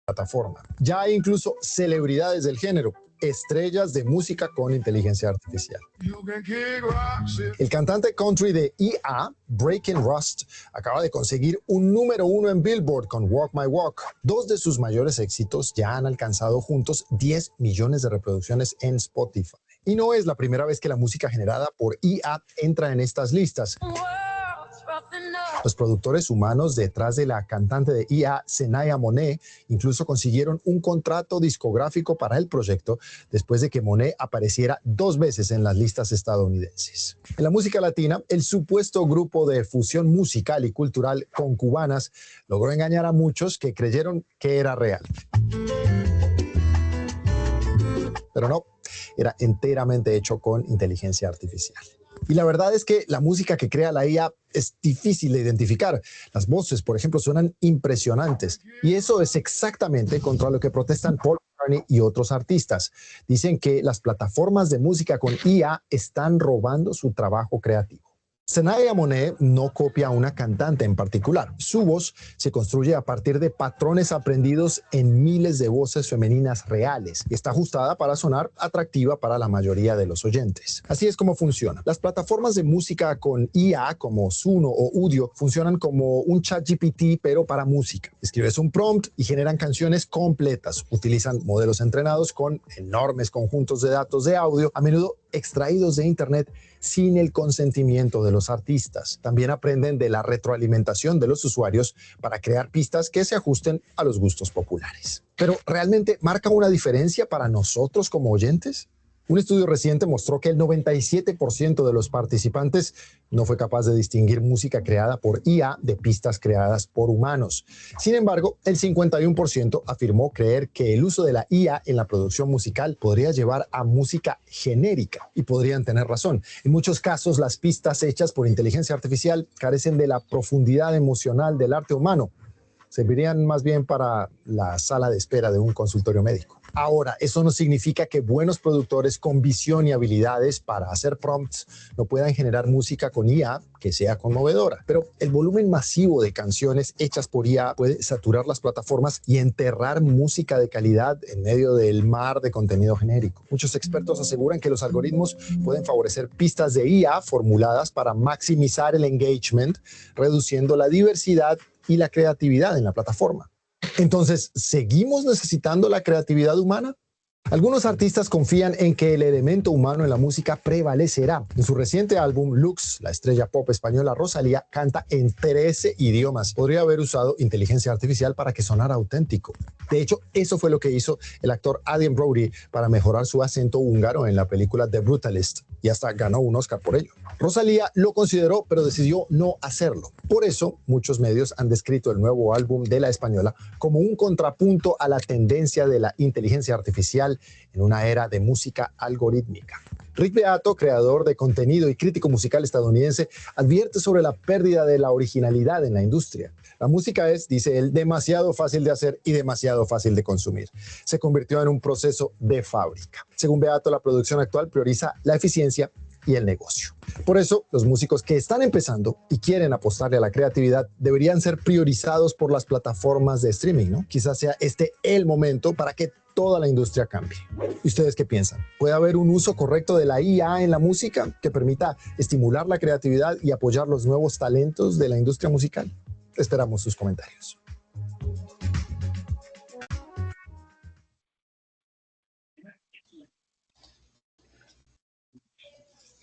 plataforma. Ya hay incluso celebridades del género, estrellas de música con inteligencia artificial. El cantante country de EA, Breaking Rust, acaba de conseguir un número 1 en Billboard con Walk My Walk. Dos de sus mayores éxitos ya han alcanzado juntos 10 millones de reproducciones en Spotify. Y no es la primera vez que la música generada por EA entra en estas listas. Los productores humanos detrás de la cantante de EA, Senaya Monet, incluso consiguieron un contrato discográfico para el proyecto después de que Monet apareciera 2 veces en las listas estadounidenses. En la música latina, el supuesto grupo de fusión musical y cultural con cubanas logró engañar a muchos que creyeron que era real. Pero no, era enteramente hecho con inteligencia artificial. Y la verdad es que la música que crea la IA es difícil de identificar. Las voces, por ejemplo, suenan impresionantes. Y eso es exactamente contra lo que protestan Paul McCartney y otros artistas. Dicen que las plataformas de música con IA están robando su trabajo creativo. Senaya Monet no copia a una cantante en particular. Su voz se construye a partir de patrones aprendidos en miles de voces femeninas reales y está ajustada para sonar atractiva para la mayoría de los oyentes. Así es como funciona. Las plataformas de música con IA como Suno o Udio funcionan como un ChatGPT pero para música. Escribes un prompt y generan canciones completas. Utilizan modelos entrenados con enormes conjuntos de datos de audio, a menudo extraídos de Internet sin el consentimiento de los artistas. También aprenden de la retroalimentación de los usuarios para crear pistas que se ajusten a los gustos populares. Pero ¿realmente marca una diferencia para nosotros como oyentes? Un estudio reciente mostró que el 97% de los participantes no fue capaz de distinguir música creada por IA de pistas creadas por humanos. Sin embargo, el 51% afirmó creer que el uso de la IA en la producción musical podría llevar a música genérica, y podrían tener razón. En muchos casos, las pistas hechas por inteligencia artificial carecen de la profundidad emocional del arte humano. Servirían más bien para la sala de espera de un consultorio médico. Ahora, eso no significa que buenos productores con visión y habilidades para hacer prompts no puedan generar música con IA que sea conmovedora. Pero el volumen masivo de canciones hechas por IA puede saturar las plataformas y enterrar música de calidad en medio del mar de contenido genérico. Muchos expertos aseguran que los algoritmos pueden favorecer pistas de IA formuladas para maximizar el engagement, reduciendo la diversidad y la creatividad en la plataforma. Entonces, ¿seguimos necesitando la creatividad humana? Algunos artistas confían en que el elemento humano en la música prevalecerá. En su reciente álbum, Lux, la estrella pop española Rosalía canta en 13 idiomas. Podría haber usado inteligencia artificial para que sonara auténtico. De hecho, eso fue lo que hizo el actor Adrien Brody para mejorar su acento húngaro en la película The Brutalist, y hasta ganó un Oscar por ello. Rosalía lo consideró, pero decidió no hacerlo. Por eso, muchos medios han descrito el nuevo álbum de la española como un contrapunto a la tendencia de la inteligencia artificial en una era de música algorítmica. Rick Beato, creador de contenido y crítico musical estadounidense, advierte sobre la pérdida de la originalidad en la industria. La música es, dice él, demasiado fácil de hacer y demasiado fácil de consumir. Se convirtió en un proceso de fábrica. Según Beato, la producción actual prioriza la eficiencia y el negocio. Por eso, los músicos que están empezando y quieren apostarle a la creatividad deberían ser priorizados por las plataformas de streaming, ¿no? Quizás sea este el momento para que toda la industria cambie. ¿Y ustedes qué piensan? ¿Puede haber un uso correcto de la IA en la música que permita estimular la creatividad y apoyar los nuevos talentos de la industria musical? Esperamos sus comentarios.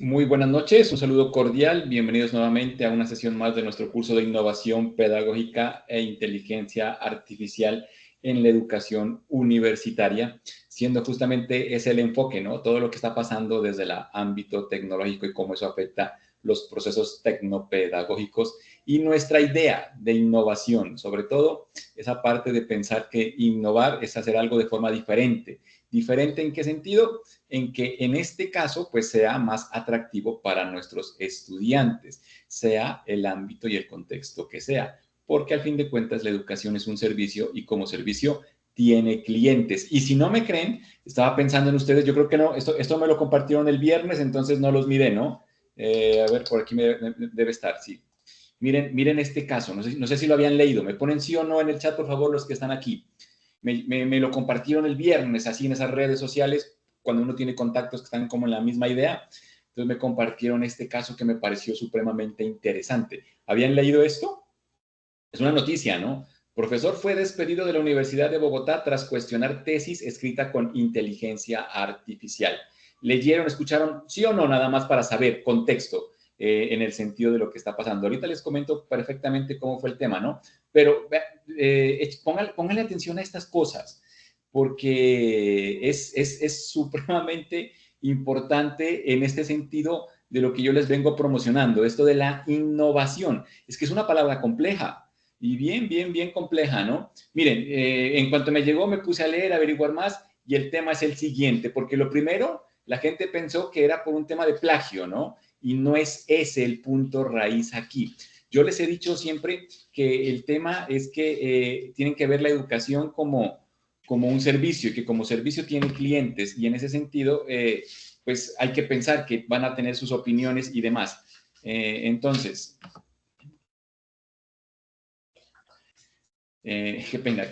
Muy buenas noches, un saludo cordial, bienvenidos nuevamente a una sesión más de nuestro curso de innovación pedagógica e inteligencia artificial en la educación universitaria, siendo justamente ese el enfoque, ¿no? Todo lo que está pasando desde el ámbito tecnológico y cómo eso afecta los procesos tecnopedagógicos y nuestra idea de innovación, sobre todo esa parte de pensar que innovar es hacer algo de forma diferente. ¿Diferente en qué sentido? En que en este caso pues sea más atractivo para nuestros estudiantes, sea el ámbito y el contexto que sea, porque al fin de cuentas la educación es un servicio y como servicio tiene clientes. Y si no me creen, estaba pensando en ustedes, yo creo que no, esto me lo compartieron el viernes, entonces no los miré, ¿no? A ver, por aquí debe estar, sí. Miren este caso, no sé si lo habían leído, me ponen sí o no en el chat, por favor, los que están aquí. Me lo compartieron el viernes, así en esas redes sociales, cuando uno tiene contactos que están como en la misma idea. Entonces me compartieron este caso que me pareció supremamente interesante. ¿Habían leído esto? Es una noticia, ¿no? Profesor fue despedido de la Universidad de Bogotá tras cuestionar tesis escrita con inteligencia artificial. ¿Leyeron, escucharon, sí o no, nada más para saber contexto en el sentido de lo que está pasando? Ahorita les comento perfectamente cómo fue el tema, ¿no? Pero póngale atención a estas cosas, porque es supremamente importante en este sentido de lo que yo les vengo promocionando, esto de la innovación. Es que es una palabra compleja y bien compleja, ¿no? Miren, en cuanto me llegó me puse a leer, a averiguar más y el tema es el siguiente, porque lo primero, la gente pensó que era por un tema de plagio, ¿no? Y no es ese el punto raíz aquí. Yo les he dicho siempre que el tema es que tienen que ver la educación como un servicio y que como servicio tiene clientes y en ese sentido, pues hay que pensar que van a tener sus opiniones y demás. Entonces, qué pena.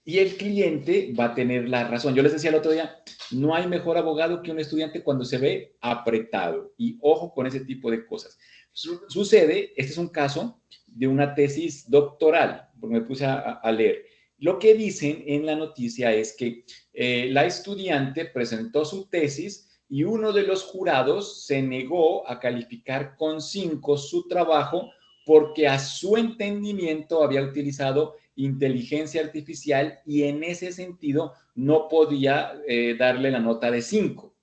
Y el cliente va a tener la razón. Yo les decía el otro día, no hay mejor abogado que un estudiante cuando se ve apretado. Y ojo con ese tipo de cosas. Sucede, este es un caso de una tesis doctoral, porque me puse a leer. Lo que dicen en la noticia es que la estudiante presentó su tesis y uno de los jurados se negó a calificar con 5 su trabajo porque a su entendimiento había utilizado inteligencia artificial y en ese sentido no podía darle la nota de 5.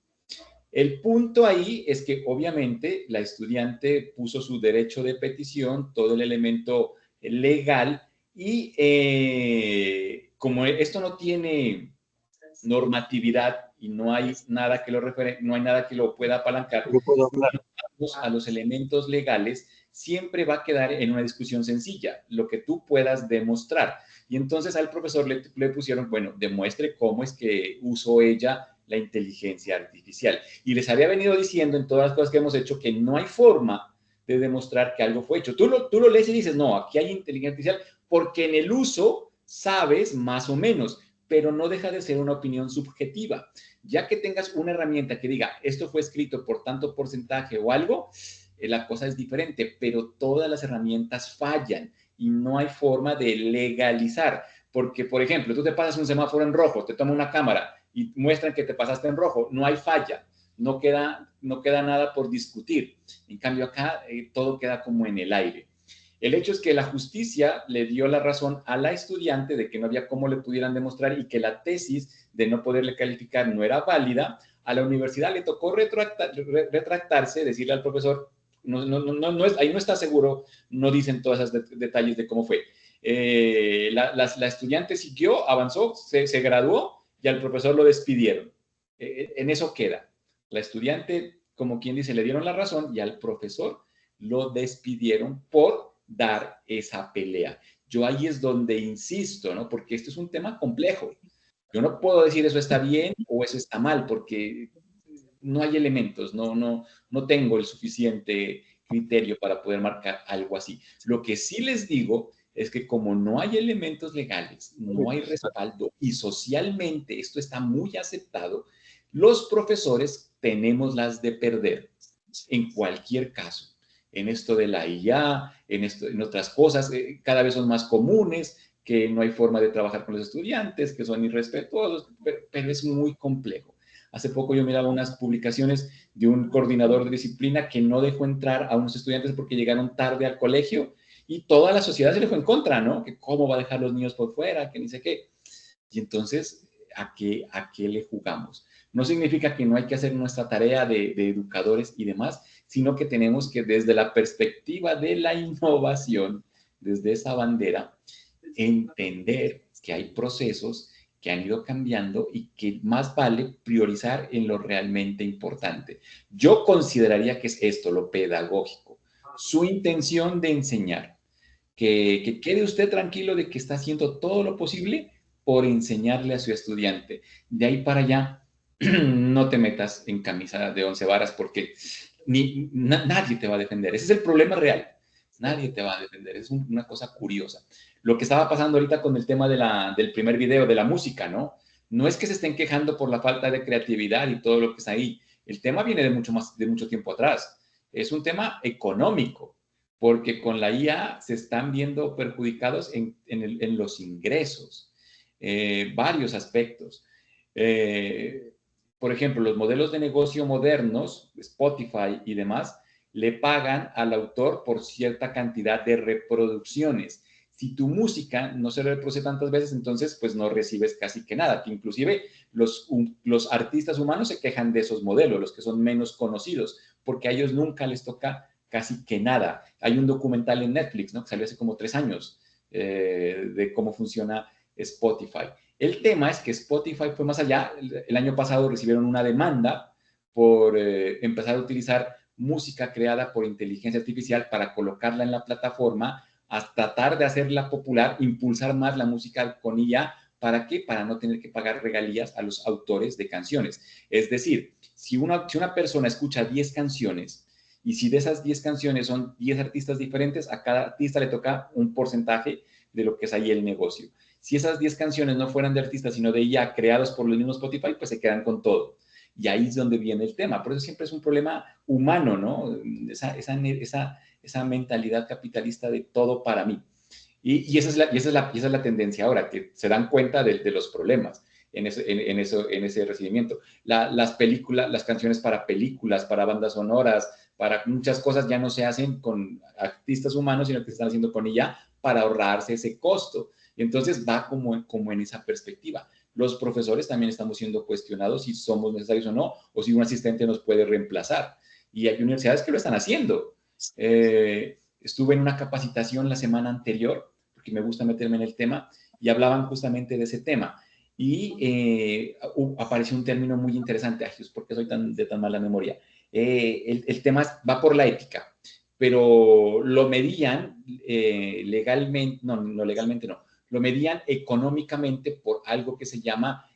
El punto ahí es que obviamente la estudiante puso su derecho de petición, todo el elemento legal y como esto no tiene normatividad y no hay nada que lo no hay nada que lo pueda apalancar, No puedo hablar. a los elementos legales, siempre va a quedar en una discusión sencilla, lo que tú puedas demostrar. Y entonces al profesor le pusieron, bueno, demuestre cómo es que usó ella la inteligencia artificial. Y les había venido diciendo en todas las cosas que hemos hecho que no hay forma de demostrar que algo fue hecho. Tú lo lees y dices, no, aquí hay inteligencia artificial, porque en el uso sabes más o menos, pero no deja de ser una opinión subjetiva. Ya que tengas una herramienta que diga, esto fue escrito por tanto porcentaje o algo, la cosa es diferente, pero todas las herramientas fallan y no hay forma de legalizar. Porque, por ejemplo, tú te pasas un semáforo en rojo, te toma una cámara y muestran que te pasaste en rojo, no hay falla, no queda nada por discutir. En cambio, acá todo queda como en el aire. El hecho es que la justicia le dio la razón a la estudiante de que no había cómo le pudieran demostrar y que la tesis de no poderle calificar no era válida. A la universidad le tocó retractarse, decirle al profesor, ahí no está seguro, no dicen todos esos detalles de cómo fue. La estudiante siguió, avanzó, se graduó y al profesor lo despidieron. En eso queda. La estudiante, como quien dice, le dieron la razón y al profesor lo despidieron por dar esa pelea. Yo ahí es donde insisto, ¿no? Porque esto es un tema complejo. Yo no puedo decir eso está bien o eso está mal, porque no hay elementos, no tengo el suficiente criterio para poder marcar algo así. Lo que sí les digo es que como no hay elementos legales, no hay respaldo y socialmente esto está muy aceptado, los profesores tenemos las de perder en cualquier caso. En esto de la IA, en otras cosas, cada vez son más comunes, que no hay forma de trabajar con los estudiantes, que son irrespetuosos, pero es muy complejo. Hace poco yo miraba unas publicaciones de un coordinador de disciplina que no dejó entrar a unos estudiantes porque llegaron tarde al colegio y toda la sociedad se le fue en contra, ¿no? Que cómo va a dejar los niños por fuera, que ni sé qué. Y entonces, ¿a qué le jugamos? No significa que no hay que hacer nuestra tarea de educadores y demás, sino que tenemos que desde la perspectiva de la innovación, desde esa bandera, entender que hay procesos que han ido cambiando y que más vale priorizar en lo realmente importante. Yo consideraría que es esto, lo pedagógico, su intención de enseñar, que quede usted tranquilo de que está haciendo todo lo posible por enseñarle a su estudiante. De ahí para allá, no te metas en camisa de 11 varas porque nadie te va a defender. Ese es el problema real. Nadie te va a defender. Es una cosa curiosa. Lo que estaba pasando ahorita con el tema del primer video, de la música, ¿no? No es que se estén quejando por la falta de creatividad y todo lo que está ahí. El tema viene de mucho tiempo atrás. Es un tema económico, porque con la IA se están viendo perjudicados en los ingresos, varios aspectos. Por ejemplo, los modelos de negocio modernos, Spotify y demás, le pagan al autor por cierta cantidad de reproducciones. Si tu música no se reproduce tantas veces, entonces pues no recibes casi que nada. Que inclusive los artistas humanos se quejan de esos modelos, los que son menos conocidos, porque a ellos nunca les toca casi que nada. Hay un documental en Netflix, ¿no? Que salió hace como 3 años de cómo funciona Spotify. El tema es que Spotify fue más allá. El año pasado recibieron una demanda por empezar a utilizar música creada por inteligencia artificial para colocarla en la plataforma, a tratar de hacerla popular, impulsar más la música con IA. ¿Para qué? Para no tener que pagar regalías a los autores de canciones. Es decir, si una persona escucha 10 canciones y si de esas 10 canciones son 10 artistas diferentes, a cada artista le toca un porcentaje de lo que es ahí el negocio. Si esas 10 canciones no fueran de artistas, sino de IA creados por los mismos Spotify, pues se quedan con todo. Y ahí es donde viene el tema. Por eso siempre es un problema humano, ¿no? Esa mentalidad capitalista de todo para mí. Y esa es la tendencia ahora, que se dan cuenta de los problemas en ese recibimiento. Las películas, las canciones para películas, para bandas sonoras, para muchas cosas ya no se hacen con artistas humanos, sino que se están haciendo con ella para ahorrarse ese costo. Y entonces va como en esa perspectiva. Los profesores también estamos siendo cuestionados si somos necesarios o no, o si un asistente nos puede reemplazar. Y hay universidades que lo están haciendo. Estuve en una capacitación la semana anterior, porque me gusta meterme en el tema, y hablaban justamente de ese tema. Y apareció un término muy interesante. Ay, ¿por qué soy de tan mala memoria? El tema va por la ética, pero lo medían legalmente, no legalmente no, lo medían económicamente por algo que se llama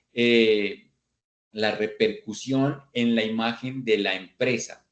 la repercusión en la imagen de la empresa.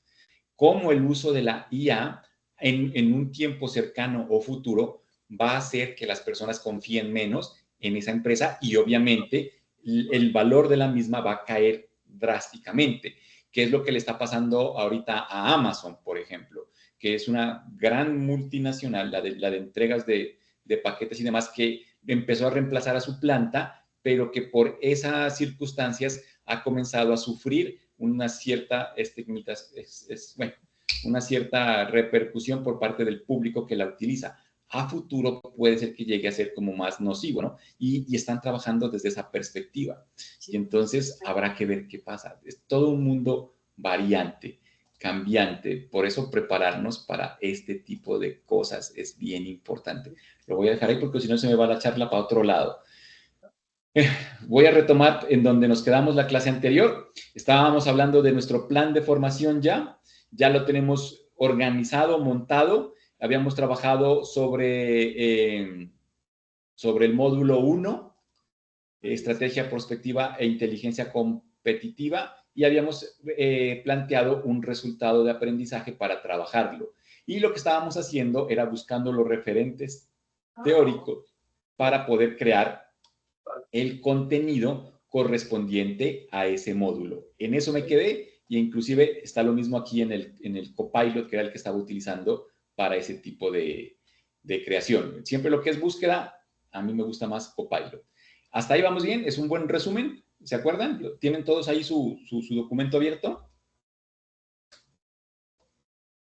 Cómo el uso de la IA en un tiempo cercano o futuro va a hacer que las personas confíen menos en esa empresa y obviamente el valor de la misma va a caer drásticamente. ¿Qué es lo que le está pasando ahorita a Amazon, por ejemplo? Que es una gran multinacional, la de entregas de paquetes y demás, que empezó a reemplazar a su planta, pero que por esas circunstancias ha comenzado a sufrir una cierta bueno, una cierta repercusión por parte del público que la utiliza. A futuro puede ser que llegue a ser como más nocivo, ¿no? Y están trabajando desde esa perspectiva. Y entonces habrá que ver qué pasa. Es todo un mundo variante, cambiante. Por eso prepararnos para este tipo de cosas es bien importante. Lo voy a dejar ahí porque si no se me va la charla para otro lado. Voy a retomar en donde nos quedamos la clase anterior. Estábamos hablando de nuestro plan de formación ya lo tenemos organizado, montado. Habíamos trabajado sobre el módulo 1, estrategia prospectiva e inteligencia competitiva, y habíamos planteado un resultado de aprendizaje para trabajarlo. Y lo que estábamos haciendo era buscando los referentes teóricos para poder crear el contenido correspondiente a ese módulo. En eso me quedé y inclusive está lo mismo aquí en el Copilot, que era el que estaba utilizando para ese tipo de creación. Siempre lo que es búsqueda, a mí me gusta más Copilot. Hasta ahí vamos bien, es un buen resumen, ¿se acuerdan? ¿Tienen todos ahí su documento abierto?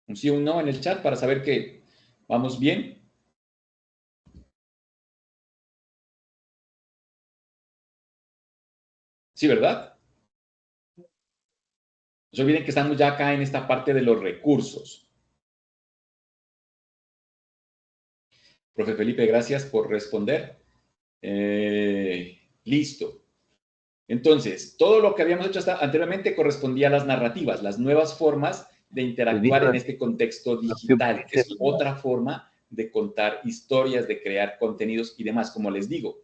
Un sí o un no en el chat para saber que vamos bien. Sí, ¿verdad? No se olviden que estamos ya acá en esta parte de los recursos. Profe Felipe, gracias por responder. Listo. Entonces, todo lo que habíamos hecho hasta anteriormente correspondía a las narrativas, las nuevas formas de interactuar en este contexto digital, que es otra forma de contar historias, de crear contenidos y demás. Como les digo,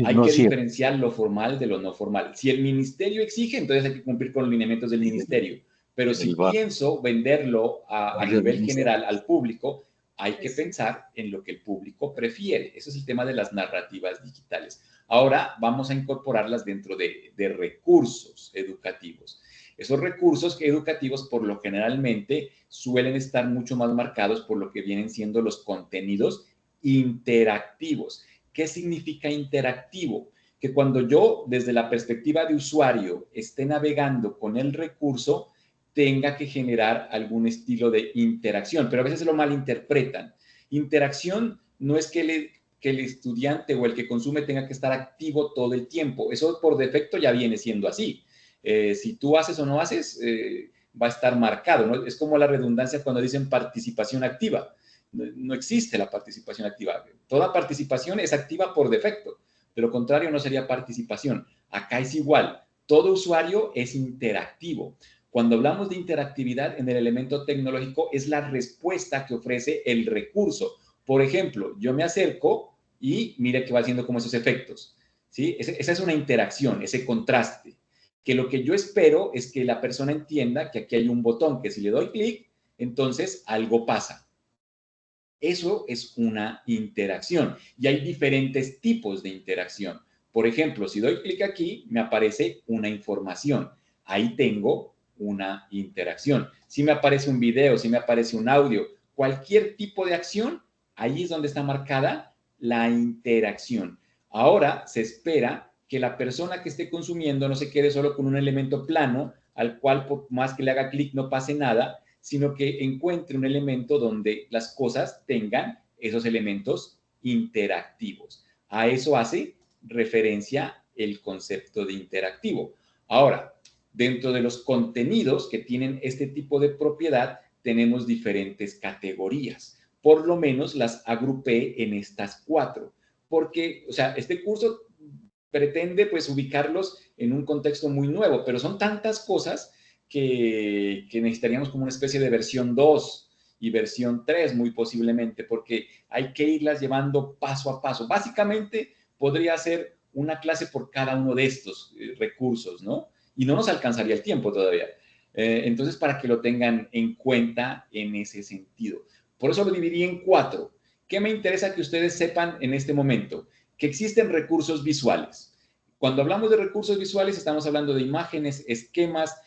hay que diferenciar lo formal de lo no formal. Si el ministerio exige, entonces hay que cumplir con los lineamientos del ministerio. Pero si pienso venderlo a nivel general al público, hay que pensar en lo que el público prefiere. Eso es el tema de las narrativas digitales. Ahora vamos a incorporarlas dentro de recursos educativos. Esos recursos educativos por lo generalmente suelen estar mucho más marcados por lo que vienen siendo los contenidos interactivos. ¿Qué significa interactivo? Que cuando yo, desde la perspectiva de usuario, esté navegando con el recurso, tenga que generar algún estilo de interacción, pero a veces lo malinterpretan. Interacción no es que el estudiante o el que consume tenga que estar activo todo el tiempo. Eso por defecto ya viene siendo así. Si tú haces o no haces, va a estar marcado, ¿no? Es como la redundancia cuando dicen participación activa. No existe la participación activa. Toda participación es activa por defecto. De lo contrario, no sería participación. Acá es igual. Todo usuario es interactivo. Cuando hablamos de interactividad en el elemento tecnológico, es la respuesta que ofrece el recurso. Por ejemplo, yo me acerco y mire que va haciendo como esos efectos, ¿sí? Esa es una interacción, ese contraste. Que lo que yo espero es que la persona entienda que aquí hay un botón que si le doy clic, entonces algo pasa. Eso es una interacción y hay diferentes tipos de interacción. Por ejemplo, si doy clic aquí, me aparece una información. Ahí tengo una interacción. Si me aparece un video, si me aparece un audio, cualquier tipo de acción, ahí es donde está marcada la interacción. Ahora se espera que la persona que esté consumiendo no se quede solo con un elemento plano, al cual por más que le haga clic no pase nada, sino que encuentre un elemento donde las cosas tengan esos elementos interactivos. A eso hace referencia el concepto de interactivo. Ahora, dentro de los contenidos que tienen este tipo de propiedad, tenemos diferentes categorías. Por lo menos las agrupé en estas 4, porque, o sea, este curso pretende pues ubicarlos en un contexto muy nuevo, pero son tantas cosas que necesitaríamos como una especie de versión 2 y versión 3 muy posiblemente, porque hay que irlas llevando paso a paso. Básicamente podría ser una clase por cada uno de estos recursos, ¿no? Y no nos alcanzaría el tiempo todavía. Entonces, para que lo tengan en cuenta en ese sentido. Por eso lo dividí en 4. ¿Qué me interesa que ustedes sepan en este momento? Que existen recursos visuales. Cuando hablamos de recursos visuales, estamos hablando de imágenes, esquemas,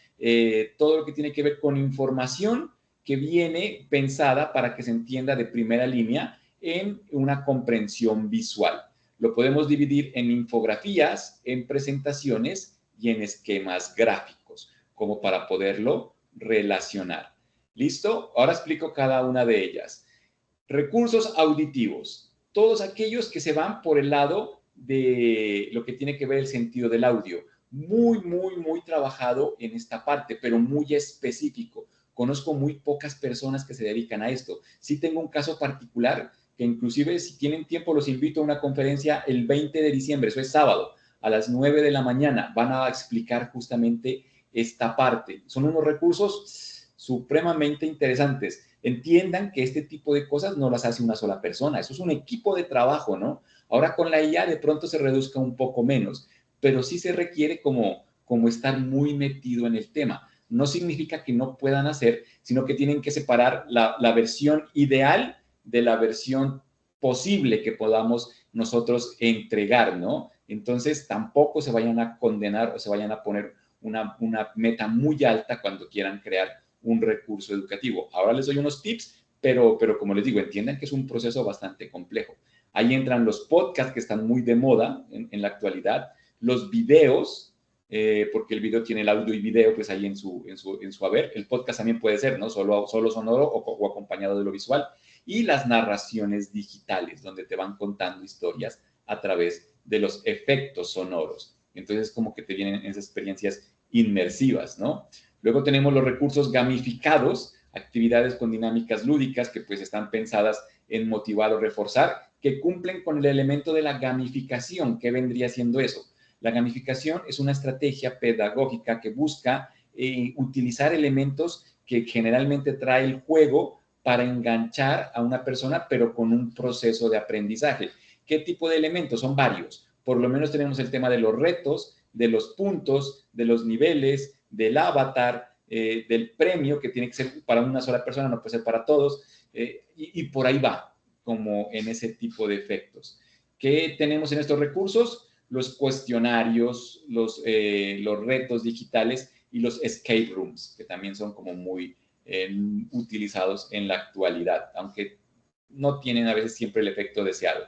todo lo que tiene que ver con información que viene pensada para que se entienda de primera línea en una comprensión visual. Lo podemos dividir en infografías, en presentaciones y en esquemas gráficos, como para poderlo relacionar. ¿Listo? Ahora explico cada una de ellas. Recursos auditivos, todos aquellos que se van por el lado de lo que tiene que ver el sentido del audio. Muy trabajado en esta parte, pero muy específico. Conozco muy pocas personas que se dedican a esto. Sí tengo un caso particular que inclusive si tienen tiempo los invito a una conferencia el 20 de diciembre, eso es sábado, a las 9 de la mañana. Van a explicar justamente esta parte. Son unos recursos supremamente interesantes. Entiendan que este tipo de cosas no las hace una sola persona, eso es un equipo de trabajo, ¿no? Ahora con la IA de pronto se reduzca un poco menos, pero sí se requiere como estar muy metido en el tema. No significa que no puedan hacer, sino que tienen que separar la versión ideal de la versión posible que podamos nosotros entregar, ¿no? Entonces tampoco se vayan a condenar o se vayan a poner una meta muy alta cuando quieran crear un recurso educativo. Ahora les doy unos tips, pero como les digo, entiendan que es un proceso bastante complejo. Ahí entran los podcasts que están muy de moda en la actualidad, los videos, porque el video tiene el audio y video, pues ahí en su haber. El podcast también puede ser, ¿no? Solo sonoro o acompañado de lo visual. Y las narraciones digitales, donde te van contando historias a través de los efectos sonoros. Entonces, como que te vienen esas experiencias inmersivas, ¿no? Luego tenemos los recursos gamificados, actividades con dinámicas lúdicas que pues están pensadas en motivar o reforzar, que cumplen con el elemento de la gamificación. ¿Qué vendría siendo eso? La gamificación es una estrategia pedagógica que busca utilizar elementos que generalmente trae el juego para enganchar a una persona, pero con un proceso de aprendizaje. ¿Qué tipo de elementos? Son varios. Por lo menos tenemos el tema de los retos, de los puntos, de los niveles, del avatar, del premio, que tiene que ser para una sola persona, no puede ser para todos, y por ahí va, como en ese tipo de efectos. ¿Qué tenemos en estos recursos? Los cuestionarios, los retos digitales y los escape rooms, que también son como muy utilizados en la actualidad, aunque no tienen a veces siempre el efecto deseado.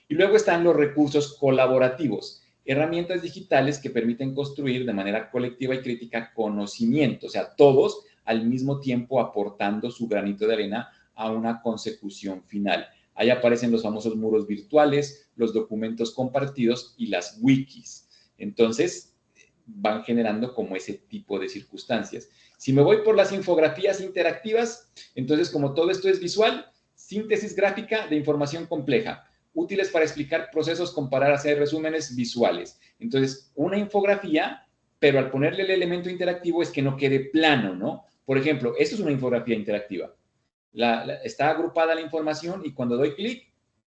Y luego están los recursos colaborativos, herramientas digitales que permiten construir de manera colectiva y crítica conocimiento, o sea, todos al mismo tiempo aportando su granito de arena a una consecución final. Ahí aparecen los famosos muros virtuales, los documentos compartidos y las wikis. Entonces, van generando como ese tipo de circunstancias. Si me voy por las infografías interactivas, entonces como todo esto es visual, síntesis gráfica de información compleja, útiles para explicar procesos, comparar, hacer resúmenes visuales. Entonces, una infografía, pero al ponerle el elemento interactivo es que no quede plano, ¿no? Por ejemplo, esto es una infografía interactiva. Está agrupada la información y cuando doy clic,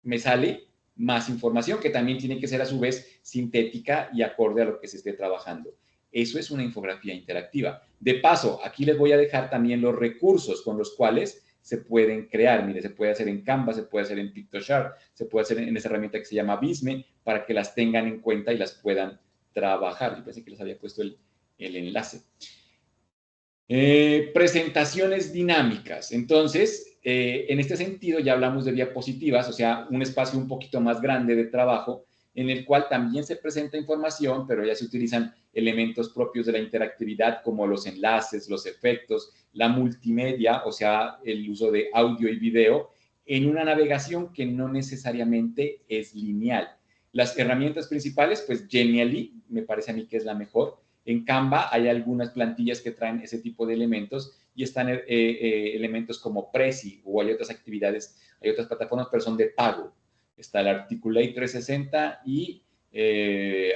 me sale más información que también tiene que ser a su vez sintética y acorde a lo que se esté trabajando. Eso es una infografía interactiva. De paso, aquí les voy a dejar también los recursos con los cuales se pueden crear. Mire, se puede hacer en Canva, se puede hacer en Pictoshare, se puede hacer en esa herramienta que se llama Visme para que las tengan en cuenta y las puedan trabajar. Yo pensé que les había puesto el enlace. Presentaciones dinámicas. Entonces, en este sentido ya hablamos de diapositivas, o sea, un espacio un poquito más grande de trabajo en el cual también se presenta información, pero ya se utilizan elementos propios de la interactividad como los enlaces, los efectos, la multimedia, o sea, el uso de audio y video en una navegación que no necesariamente es lineal. Las herramientas principales, pues Genially, me parece a mí que es la mejor. En Canva hay algunas plantillas que traen ese tipo de elementos y están elementos como Prezi o hay otras actividades, hay otras plataformas, pero son de pago. Está el Articulate 360 y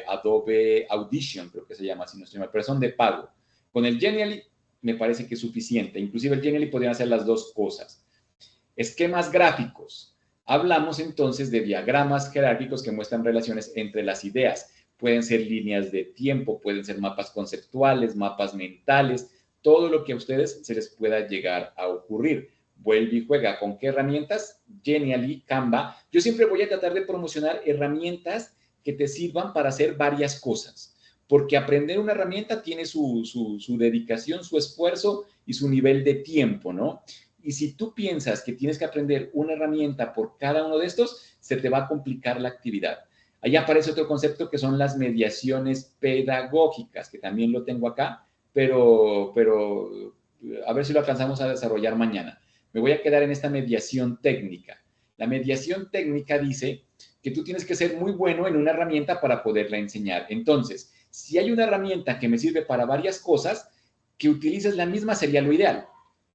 Adobe Audition, creo que se llama, si no estoy mal, pero son de pago. Con el Genially me parece que es suficiente. Inclusive el Genially podrían hacer las dos cosas. Esquemas gráficos. Hablamos entonces de diagramas jerárquicos que muestran relaciones entre las ideas. Pueden ser líneas de tiempo, pueden ser mapas conceptuales, mapas mentales, todo lo que a ustedes se les pueda llegar a ocurrir. Vuelve y juega. ¿Con qué herramientas? Genially, Canva. Yo siempre voy a tratar de promocionar herramientas que te sirvan para hacer varias cosas, porque aprender una herramienta tiene su dedicación, su esfuerzo y su nivel de tiempo, ¿no? Y si tú piensas que tienes que aprender una herramienta por cada uno de estos, se te va a complicar la actividad. Ahí aparece otro concepto que son las mediaciones pedagógicas, que también lo tengo acá, pero a ver si lo alcanzamos a desarrollar mañana. Me voy a quedar en esta mediación técnica. La mediación técnica dice que tú tienes que ser muy bueno en una herramienta para poderla enseñar. Entonces, si hay una herramienta que me sirve para varias cosas, que utilices la misma sería lo ideal,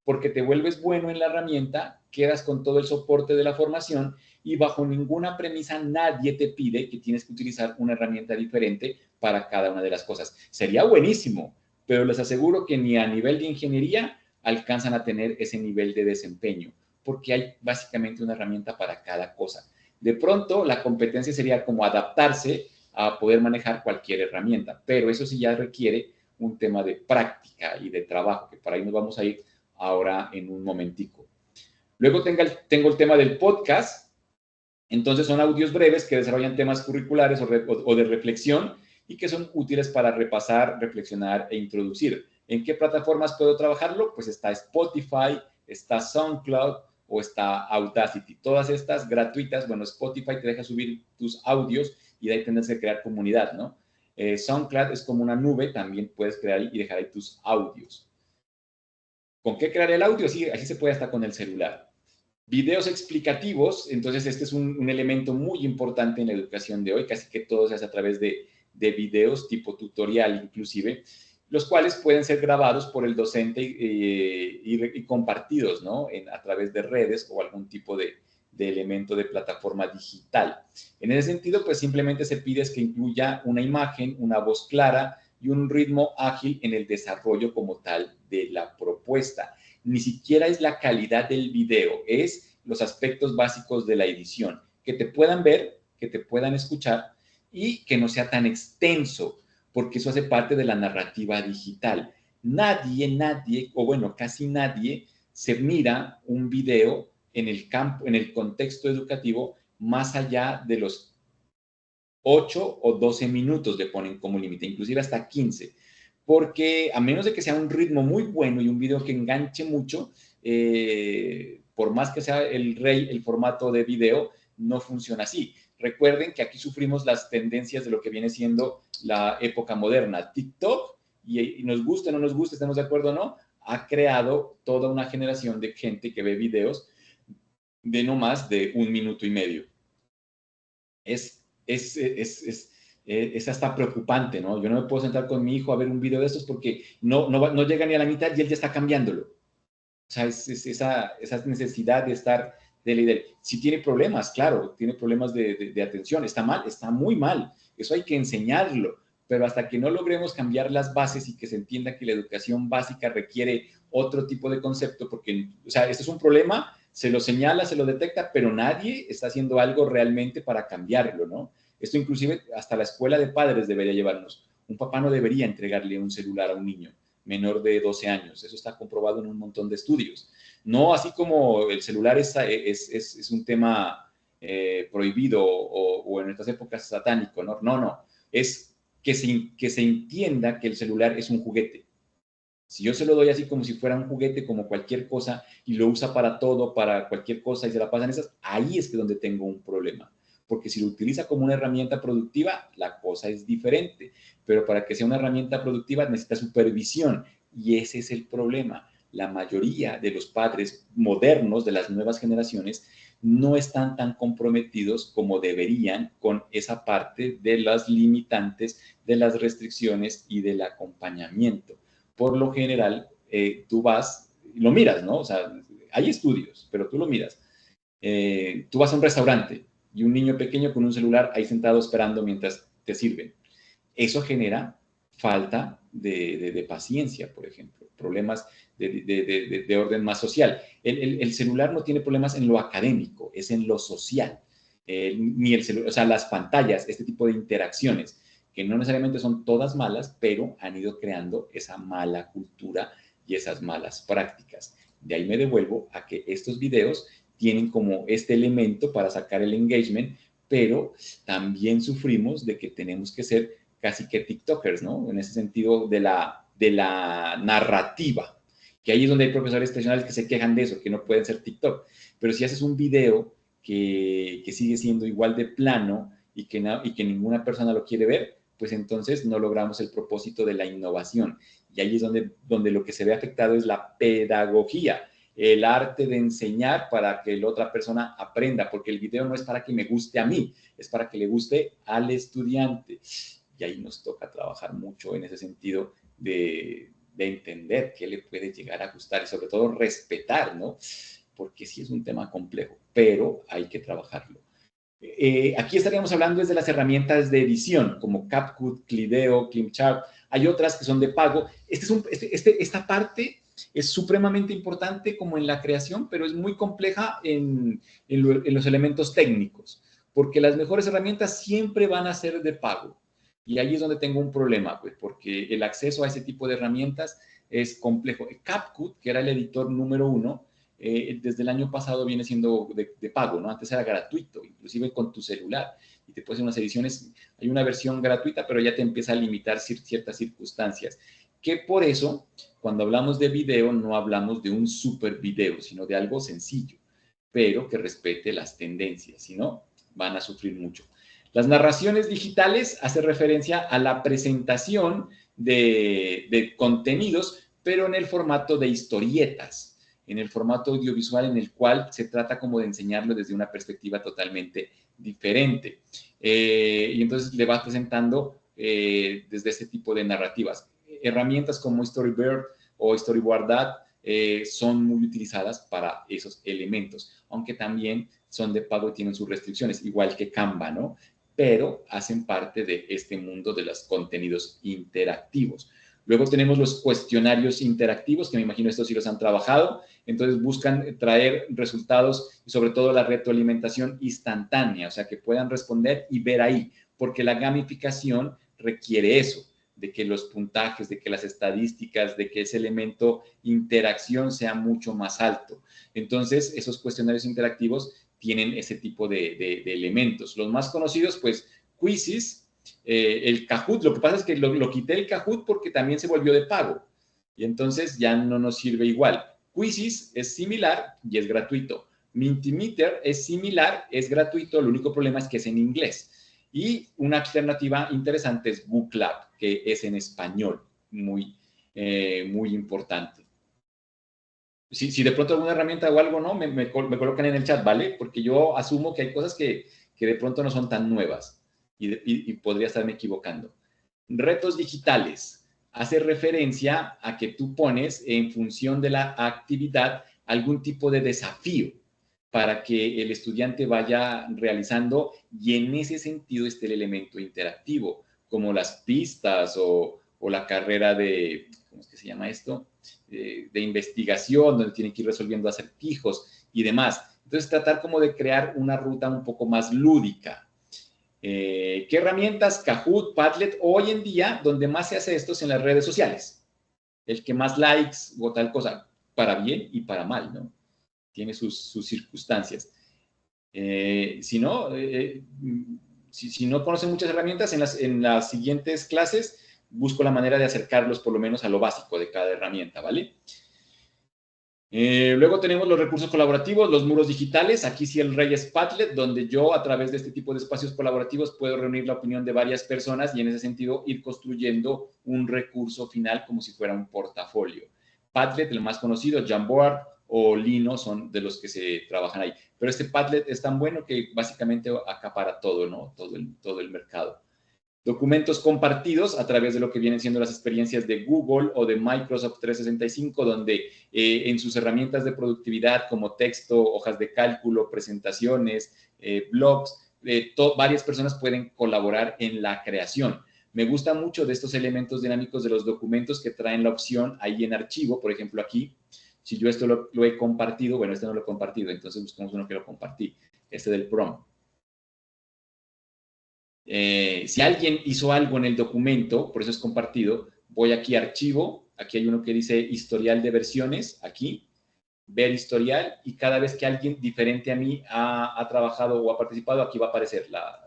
porque te vuelves bueno en la herramienta, quedas con todo el soporte de la formación y bajo ninguna premisa nadie te pide que tienes que utilizar una herramienta diferente para cada una de las cosas. Sería buenísimo, pero les aseguro que ni a nivel de ingeniería alcanzan a tener ese nivel de desempeño, porque hay básicamente una herramienta para cada cosa. De pronto, la competencia sería como adaptarse a poder manejar cualquier herramienta, pero eso sí ya requiere un tema de práctica y de trabajo, que para ahí nos vamos a ir ahora en un momentico. Luego tengo el tema del podcast. Entonces son audios breves que desarrollan temas curriculares o de reflexión y que son útiles para repasar, reflexionar e introducir. ¿En qué plataformas puedo trabajarlo? Pues está Spotify, está SoundCloud o está Audacity. Todas estas gratuitas. Bueno, Spotify te deja subir tus audios y de ahí tendrás que crear comunidad, ¿no? SoundCloud es como una nube, también puedes crear y dejar ahí tus audios. ¿Con qué crear el audio? Sí, así se puede hasta con el celular. Videos explicativos, entonces este es un elemento muy importante en la educación de hoy, casi que todo se hace a través de videos tipo tutorial inclusive, los cuales pueden ser grabados por el docente y compartidos, ¿no? A través de redes o algún tipo de elemento de plataforma digital. En ese sentido, pues simplemente se pide es que incluya una imagen, una voz clara y un ritmo ágil en el desarrollo como tal de la propuesta. Ni siquiera es la calidad del video, es los aspectos básicos de la edición, que te puedan ver, que te puedan escuchar y que no sea tan extenso, porque eso hace parte de la narrativa digital. Nadie, o bueno, casi nadie se mira un video en el campo, en el contexto educativo, más allá de los 8 o 12 minutos le ponen como límite, inclusive hasta 15, porque a menos de que sea un ritmo muy bueno y un video que enganche mucho, por más que sea el rey, el formato de video no funciona así. Recuerden que aquí sufrimos las tendencias de lo que viene siendo la época moderna. TikTok, y nos guste o no nos guste, estemos de acuerdo o no, ha creado toda una generación de gente que ve videos de no más de 1 minuto y medio. Es hasta preocupante, ¿no? Yo no me puedo sentar con mi hijo a ver un video de estos porque no llega ni a la mitad y él ya está cambiándolo. O sea, esa necesidad de estar de líder. Si tiene problemas, claro, tiene problemas de atención. Está mal, está muy mal. Eso hay que enseñarlo. Pero hasta que no logremos cambiar las bases y que se entienda que la educación básica requiere otro tipo de concepto, porque, o sea, este es un problema, se lo señala, se lo detecta, pero nadie está haciendo algo realmente para cambiarlo, ¿no? Esto inclusive hasta la escuela de padres debería llevarnos. Un papá no debería entregarle un celular a un niño menor de 12 años. Eso está comprobado en un montón de estudios. No así como el celular es un tema prohibido o en estas épocas satánico, ¿no? No. Es que se entienda que el celular es un juguete. Si yo se lo doy así como si fuera un juguete, como cualquier cosa, y lo usa para todo, para cualquier cosa, y se la pasan esas, ahí es que donde tengo un problema. Porque si lo utiliza como una herramienta productiva, la cosa es diferente. Pero para que sea una herramienta productiva necesita supervisión. Y ese es el problema. La mayoría de los padres modernos, de las nuevas generaciones, no están tan comprometidos como deberían con esa parte de las limitantes, de las restricciones y del acompañamiento. Por lo general, tú vas, lo miras, ¿no? O sea, hay estudios, pero tú lo miras. Tú vas a un restaurante y un niño pequeño con un celular ahí sentado esperando mientras te sirven. Eso genera falta de paciencia, por ejemplo, problemas de orden más social. El celular no tiene problemas en lo académico, es en lo social. Ni el celular, o sea, las pantallas, este tipo de interacciones, que no necesariamente son todas malas, pero han ido creando esa mala cultura y esas malas prácticas. De ahí me devuelvo a que estos videos tienen como este elemento para sacar el engagement, pero también sufrimos de que tenemos que ser casi que TikTokers, ¿no? En ese sentido de la narrativa, que ahí es donde hay profesores tradicionales que se quejan de eso, que no pueden ser TikTok. Pero si haces un video que sigue siendo igual de plano y que ninguna persona lo quiere ver, pues entonces no logramos el propósito de la innovación. Y ahí es donde lo que se ve afectado es la pedagogía, el arte de enseñar para que la otra persona aprenda, porque el video no es para que me guste a mí, es para que le guste al estudiante. Y ahí nos toca trabajar mucho en ese sentido de entender qué le puede llegar a gustar y sobre todo respetar, ¿no? Porque sí es un tema complejo, pero hay que trabajarlo. Aquí estaríamos hablando desde las herramientas de edición, como CapCut, Clideo, Clipchamp. Hay otras que son de pago. Esta parte es supremamente importante como en la creación, pero es muy compleja en los elementos técnicos, porque las mejores herramientas siempre van a ser de pago. Y ahí es donde tengo un problema, pues, porque el acceso a ese tipo de herramientas es complejo. CapCut, que era el editor número 1, desde el año pasado viene siendo de pago, ¿no? Antes era gratuito, inclusive con tu celular. Y te puedes hacer unas ediciones, hay una versión gratuita, pero ya te empieza a limitar ciertas circunstancias. Que por eso, cuando hablamos de video, no hablamos de un super video, sino de algo sencillo, pero que respete las tendencias, si no, van a sufrir mucho. Las narraciones digitales hacen referencia a la presentación de contenidos, pero en el formato de historietas, en el formato audiovisual en el cual se trata como de enseñarlo desde una perspectiva totalmente diferente. Y entonces le vas presentando desde este tipo de narrativas. Herramientas como Storybird o Storyboard son muy utilizadas para esos elementos, aunque también son de pago y tienen sus restricciones, igual que Canva, ¿no? Pero hacen parte de este mundo de los contenidos interactivos. Luego tenemos los cuestionarios interactivos, que me imagino estos sí los han trabajado. Entonces buscan traer resultados y sobre todo la retroalimentación instantánea, o sea, que puedan responder y ver ahí, porque la gamificación requiere eso. de que los puntajes, de que las estadísticas, de que ese elemento interacción sea mucho más alto. Entonces, esos cuestionarios interactivos tienen ese tipo de elementos. Los más conocidos, pues, Quizzes, el Kahoot. Lo que pasa es que lo quité el Kahoot porque también se volvió de pago. Y entonces ya no nos sirve igual. Quizzes es similar y es gratuito. Mentimeter es similar, es gratuito, el único problema es que es en inglés. Y una alternativa interesante es Booklab, que es en español, muy importante. Si de pronto alguna herramienta o algo no, me colocan en el chat, ¿vale? Porque yo asumo que hay cosas que de pronto no son tan nuevas y podría estarme equivocando. Retos digitales. Hace referencia a que tú pones en función de la actividad algún tipo de desafío para que el estudiante vaya realizando y en ese sentido esté el elemento interactivo, como las pistas o la carrera de, ¿cómo es que se llama esto? De investigación, donde tienen que ir resolviendo acertijos y demás. Entonces, tratar como de crear una ruta un poco más lúdica. ¿Qué herramientas? Kahoot, Padlet. Hoy en día, donde más se hace esto es en las redes sociales. El que más likes o tal cosa, para bien y para mal, ¿no? Tiene sus circunstancias. Si no, si no conocen muchas herramientas, en las siguientes clases busco la manera de acercarlos por lo menos a lo básico de cada herramienta, ¿vale? Luego tenemos los recursos colaborativos, los muros digitales. Aquí sí el rey es Padlet, donde yo a través de este tipo de espacios colaborativos puedo reunir la opinión de varias personas y en ese sentido ir construyendo un recurso final como si fuera un portafolio. Padlet, el más conocido, Jamboard o Lino son de los que se trabajan ahí. Pero este Padlet es tan bueno que básicamente acapara todo, ¿no? Todo el mercado. Documentos compartidos a través de lo que vienen siendo las experiencias de Google o de Microsoft 365, donde en sus herramientas de productividad como texto, hojas de cálculo, presentaciones, blogs, varias personas pueden colaborar en la creación. Me gusta mucho de estos elementos dinámicos de los documentos que traen la opción ahí en archivo, por ejemplo aquí, si yo esto lo he compartido, bueno, este no lo he compartido, entonces buscamos uno que lo compartí, este del prom. Si alguien hizo algo en el documento, por eso es compartido, voy aquí a archivo, aquí hay uno que dice historial de versiones, aquí, ver historial, y cada vez que alguien diferente a mí ha trabajado o ha participado, aquí va a aparecer la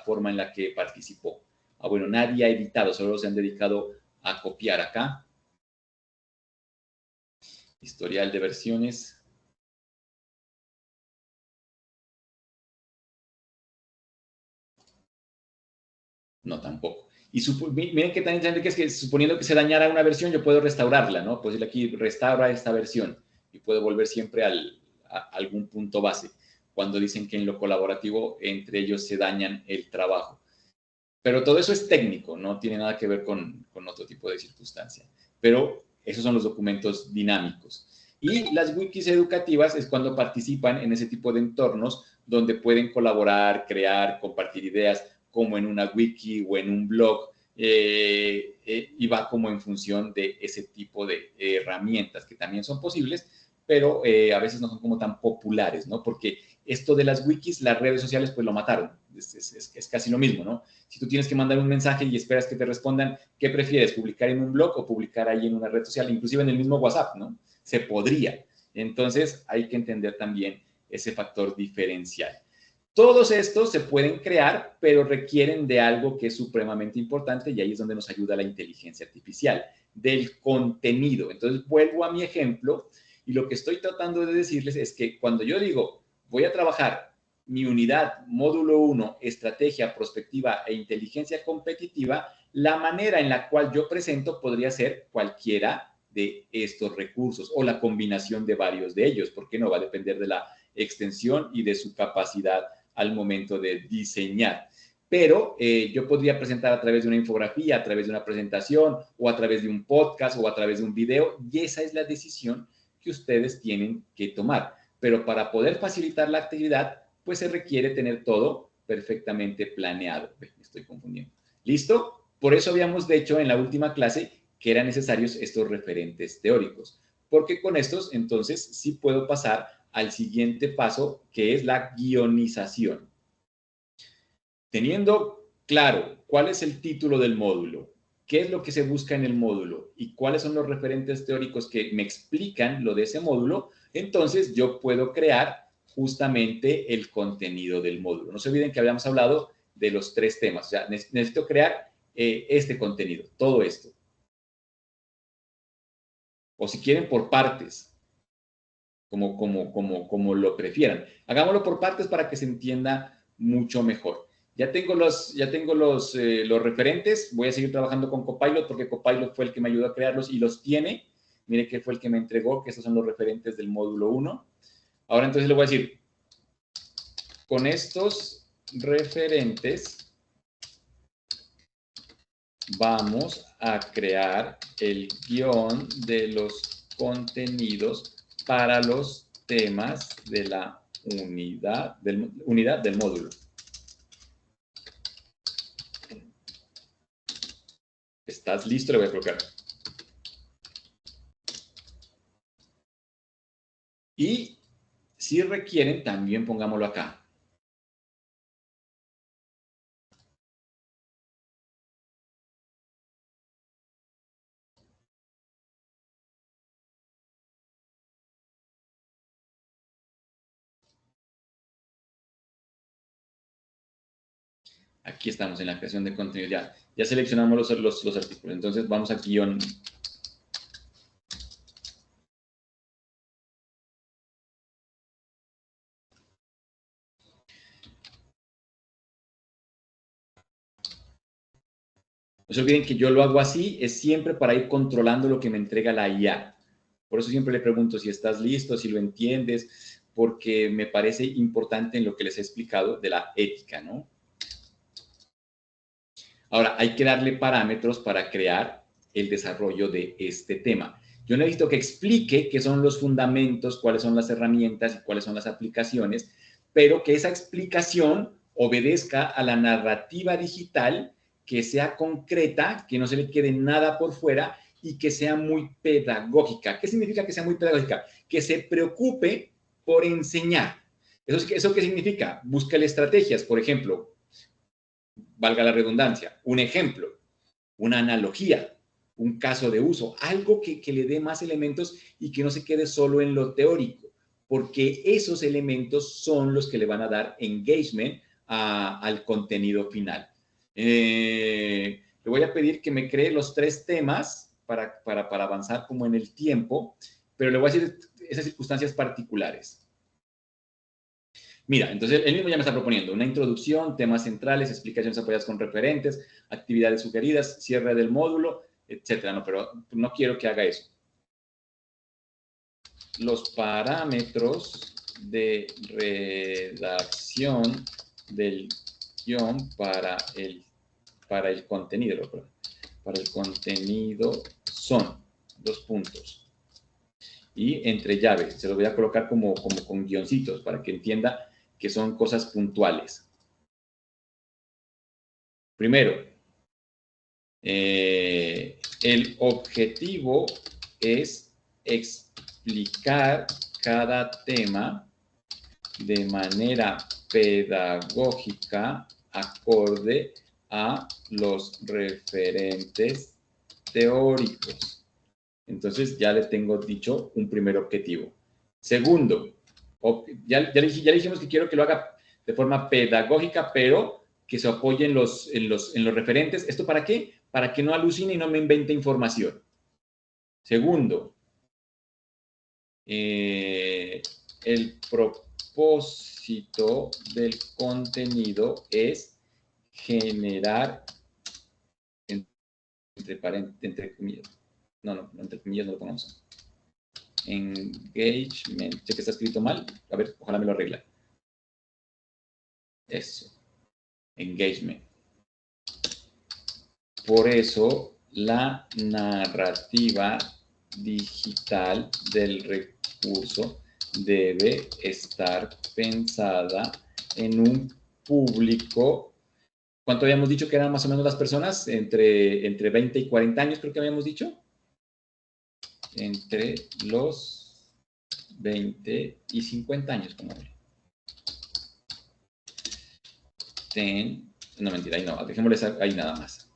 forma en la que participó. Bueno, nadie ha editado, solo se han dedicado a copiar acá. Historial de versiones. No, tampoco. Y miren qué tan interesante que es que suponiendo que se dañara una versión, yo puedo restaurarla, ¿no? Puedo decirle aquí, restaura esta versión y puedo volver siempre a algún punto base. Cuando dicen que en lo colaborativo entre ellos se dañan el trabajo. Pero todo eso es técnico, no tiene nada que ver con otro tipo de circunstancia. Pero esos son los documentos dinámicos. Y las wikis educativas es cuando participan en ese tipo de entornos donde pueden colaborar, crear, compartir ideas, como en una wiki o en un blog, y va como en función de ese tipo de herramientas que también son posibles, pero a veces no son como tan populares, ¿no? Porque esto de las wikis, las redes sociales, pues lo mataron. Es casi lo mismo, ¿no? Si tú tienes que mandar un mensaje y esperas que te respondan, ¿qué prefieres? ¿Publicar en un blog o publicar ahí en una red social? Inclusive en el mismo WhatsApp, ¿no? Se podría. Entonces, hay que entender también ese factor diferencial. Todos estos se pueden crear, pero requieren de algo que es supremamente importante y ahí es donde nos ayuda la inteligencia artificial, del contenido. Entonces, vuelvo a mi ejemplo y lo que estoy tratando de decirles es que cuando yo digo, voy a trabajar mi unidad, módulo 1, estrategia, prospectiva e inteligencia competitiva, la manera en la cual yo presento podría ser cualquiera de estos recursos o la combinación de varios de ellos, porque no va a depender de la extensión y de su capacidad al momento de diseñar. Pero yo podría presentar a través de una infografía, a través de una presentación o a través de un podcast o a través de un video y esa es la decisión que ustedes tienen que tomar. Pero para poder facilitar la actividad, pues se requiere tener todo perfectamente planeado. Me estoy confundiendo. ¿Listo? Por eso habíamos dicho en la última clase que eran necesarios estos referentes teóricos, porque con estos entonces sí puedo pasar al siguiente paso, que es la guionización. Teniendo claro cuál es el título del módulo, qué es lo que se busca en el módulo y cuáles son los referentes teóricos que me explican lo de ese módulo, entonces yo puedo crear justamente el contenido del módulo. No se olviden que habíamos hablado de los 3 temas. O sea, necesito crear este contenido, todo esto. O si quieren, por partes, como lo prefieran. Hagámoslo por partes para que se entienda mucho mejor. Ya tengo los referentes. Voy a seguir trabajando con Copilot porque Copilot fue el que me ayudó a crearlos y los tiene. Mire que fue el que me entregó, que estos son los referentes del módulo 1. Ahora entonces le voy a decir, con estos referentes vamos a crear el guión de los contenidos para los temas de la unidad del módulo. ¿Estás listo? Le voy a colocar. Y si requieren, también pongámoslo acá. Aquí estamos en la creación de contenido. Ya seleccionamos los artículos. Entonces vamos a guión. No se olviden que yo lo hago así, es siempre para ir controlando lo que me entrega la IA. Por eso siempre le pregunto si estás listo, si lo entiendes, porque me parece importante en lo que les he explicado de la ética, ¿no? Ahora, hay que darle parámetros para crear el desarrollo de este tema. Yo necesito que explique qué son los fundamentos, cuáles son las herramientas y cuáles son las aplicaciones, pero que esa explicación obedezca a la narrativa digital, que sea concreta, que no se le quede nada por fuera y que sea muy pedagógica. ¿Qué significa que sea muy pedagógica? Que se preocupe por enseñar. ¿Eso qué significa? Búscale estrategias, por ejemplo, valga la redundancia, un ejemplo, una analogía, un caso de uso, algo que le dé más elementos y que no se quede solo en lo teórico, porque esos elementos son los que le van a dar engagement al contenido final. Le voy a pedir que me cree los 3 temas para avanzar como en el tiempo, pero le voy a decir esas circunstancias particulares. Mira, entonces él mismo ya me está proponiendo una introducción, temas centrales, explicaciones apoyadas con referentes, actividades sugeridas, cierre del módulo, etcétera. No, pero no quiero que haga eso. Los parámetros de redacción del guión para el contenido, para el contenido son 2 puntos. Y entre llaves, se los voy a colocar como con guioncitos para que entienda que son cosas puntuales. Primero, el objetivo es explicar cada tema de manera pedagógica acorde a los referentes teóricos. Entonces ya le tengo dicho un primer objetivo. Segundo, ya dijimos que quiero que lo haga de forma pedagógica, pero que se apoye en los referentes. ¿Esto para qué? Para que no alucine y no me invente información. Segundo, el propósito del contenido es generar, entre comillas, no, entre comillas no lo ponemos. Engagement, sé que está escrito mal, a ver, ojalá me lo arregla. Eso, engagement. Por eso la narrativa digital del recurso debe estar pensada en un público. ¿Cuánto habíamos dicho que eran más o menos las personas? Entre 20 y 40 años, creo que habíamos dicho. Entre los 20 y 50 años, como ven. No, mentira, ahí no, dejémosles ahí nada más.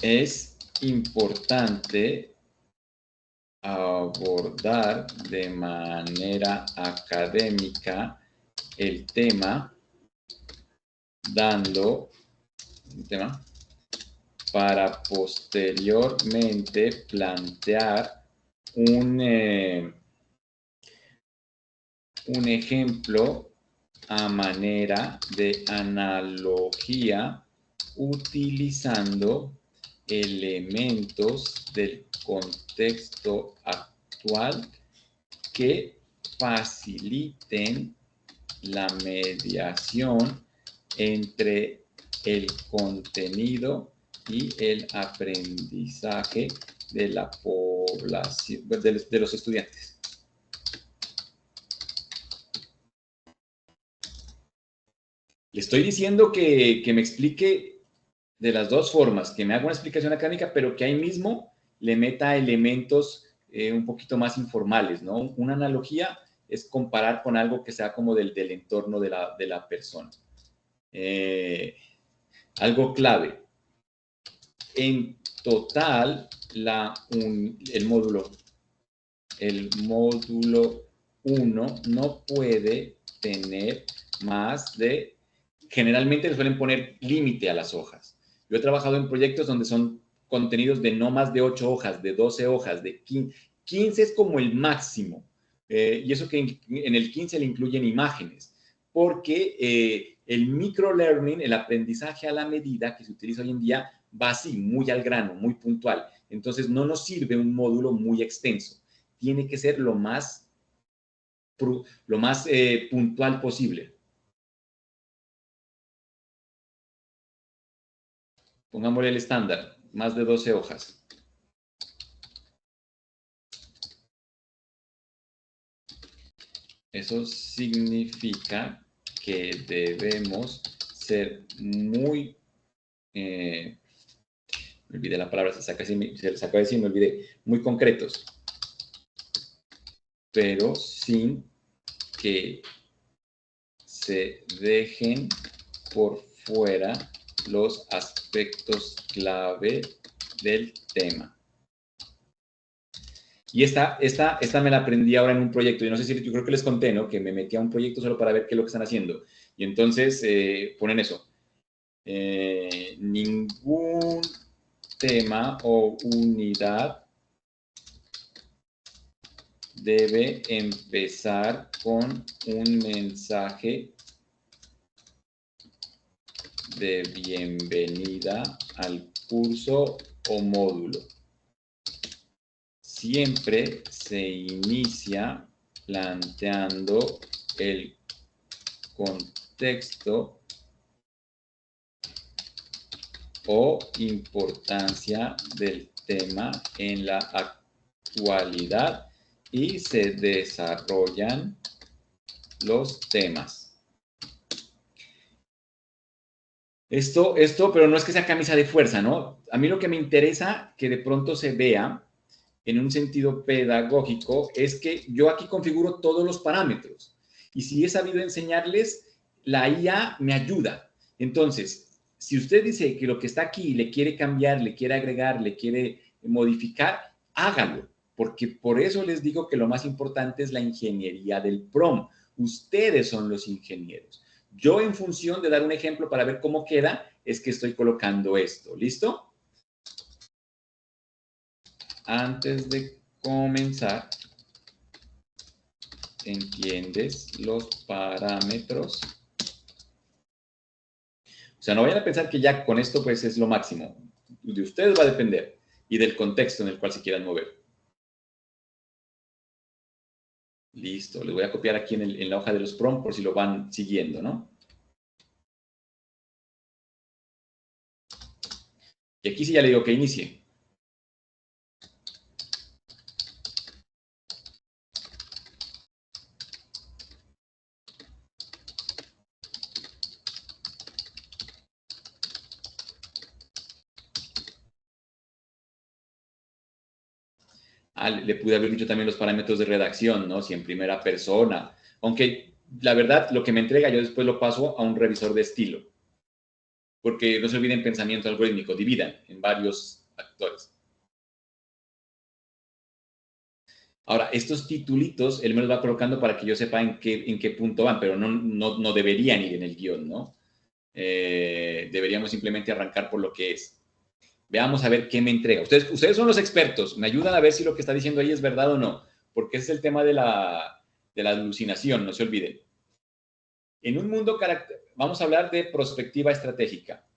Es importante abordar de manera académica el tema, dando un tema para posteriormente plantear un ejemplo a manera de analogía utilizando elementos del contexto actual que faciliten la mediación entre el contenido y el aprendizaje de la población, de los estudiantes. Le estoy diciendo que me explique de las dos formas, que me haga una explicación académica, pero que ahí mismo le meta elementos un poquito más informales, ¿no? Una analogía es comparar con algo que sea como del entorno de la persona. Algo clave. En total, el módulo 1 no puede tener más de... Generalmente le suelen poner límite a las hojas. Yo he trabajado en proyectos donde son contenidos de no más de 8 hojas, de 12 hojas, de 15. 15 es como el máximo. Y eso que en el 15 le incluyen imágenes. Porque el microlearning, el aprendizaje a la medida que se utiliza hoy en día, va así, muy al grano, muy puntual. Entonces, no nos sirve un módulo muy extenso. Tiene que ser lo más puntual posible. Pongámosle el estándar, más de 12 hojas. Eso significa que debemos ser muy... me olvidé la palabra, se les acaba de decir, me olvidé. Muy concretos. Pero sin que se dejen por fuera los aspectos clave del tema. Y esta me la aprendí ahora en un proyecto. Yo no sé si, yo creo que les conté, ¿no? Que me metí a un proyecto solo para ver qué es lo que están haciendo. Y entonces ponen eso. Ningún tema o unidad debe empezar con un mensaje de bienvenida al curso o módulo. Siempre se inicia planteando el contexto o importancia del tema en la actualidad y se desarrollan los temas. Esto, pero no es que sea camisa de fuerza, ¿no? A mí lo que me interesa que de pronto se vea en un sentido pedagógico es que yo aquí configuro todos los parámetros y si he sabido enseñarles, la IA me ayuda. Entonces, si usted dice que lo que está aquí le quiere cambiar, le quiere agregar, le quiere modificar, hágalo, porque por eso les digo que lo más importante es la ingeniería del prompt. Ustedes son los ingenieros. Yo, en función de dar un ejemplo para ver cómo queda, es que estoy colocando esto. ¿Listo? Antes de comenzar, ¿entiendes los parámetros? O sea, no vayan a pensar que ya con esto pues es lo máximo. De ustedes va a depender y del contexto en el cual se quieran mover. Listo, les voy a copiar aquí en la hoja de los prompts por si lo van siguiendo, ¿no? Y aquí sí ya le digo que inicie. Le pude haber dicho también los parámetros de redacción, ¿no? Si en primera persona. Aunque la verdad, lo que me entrega yo después lo paso a un revisor de estilo. Porque no se olviden pensamiento algorítmico, dividan en varios actores. Ahora, estos titulitos, él me los va colocando para que yo sepa en qué punto van, pero no deberían ir en el guión, ¿no? Deberíamos simplemente arrancar por lo que es. Veamos a ver qué me entrega. Ustedes son los expertos, me ayudan a ver si lo que está diciendo ahí es verdad o no, porque ese es el tema de la alucinación, no se olviden. En un mundo, vamos a hablar de prospectiva estratégica.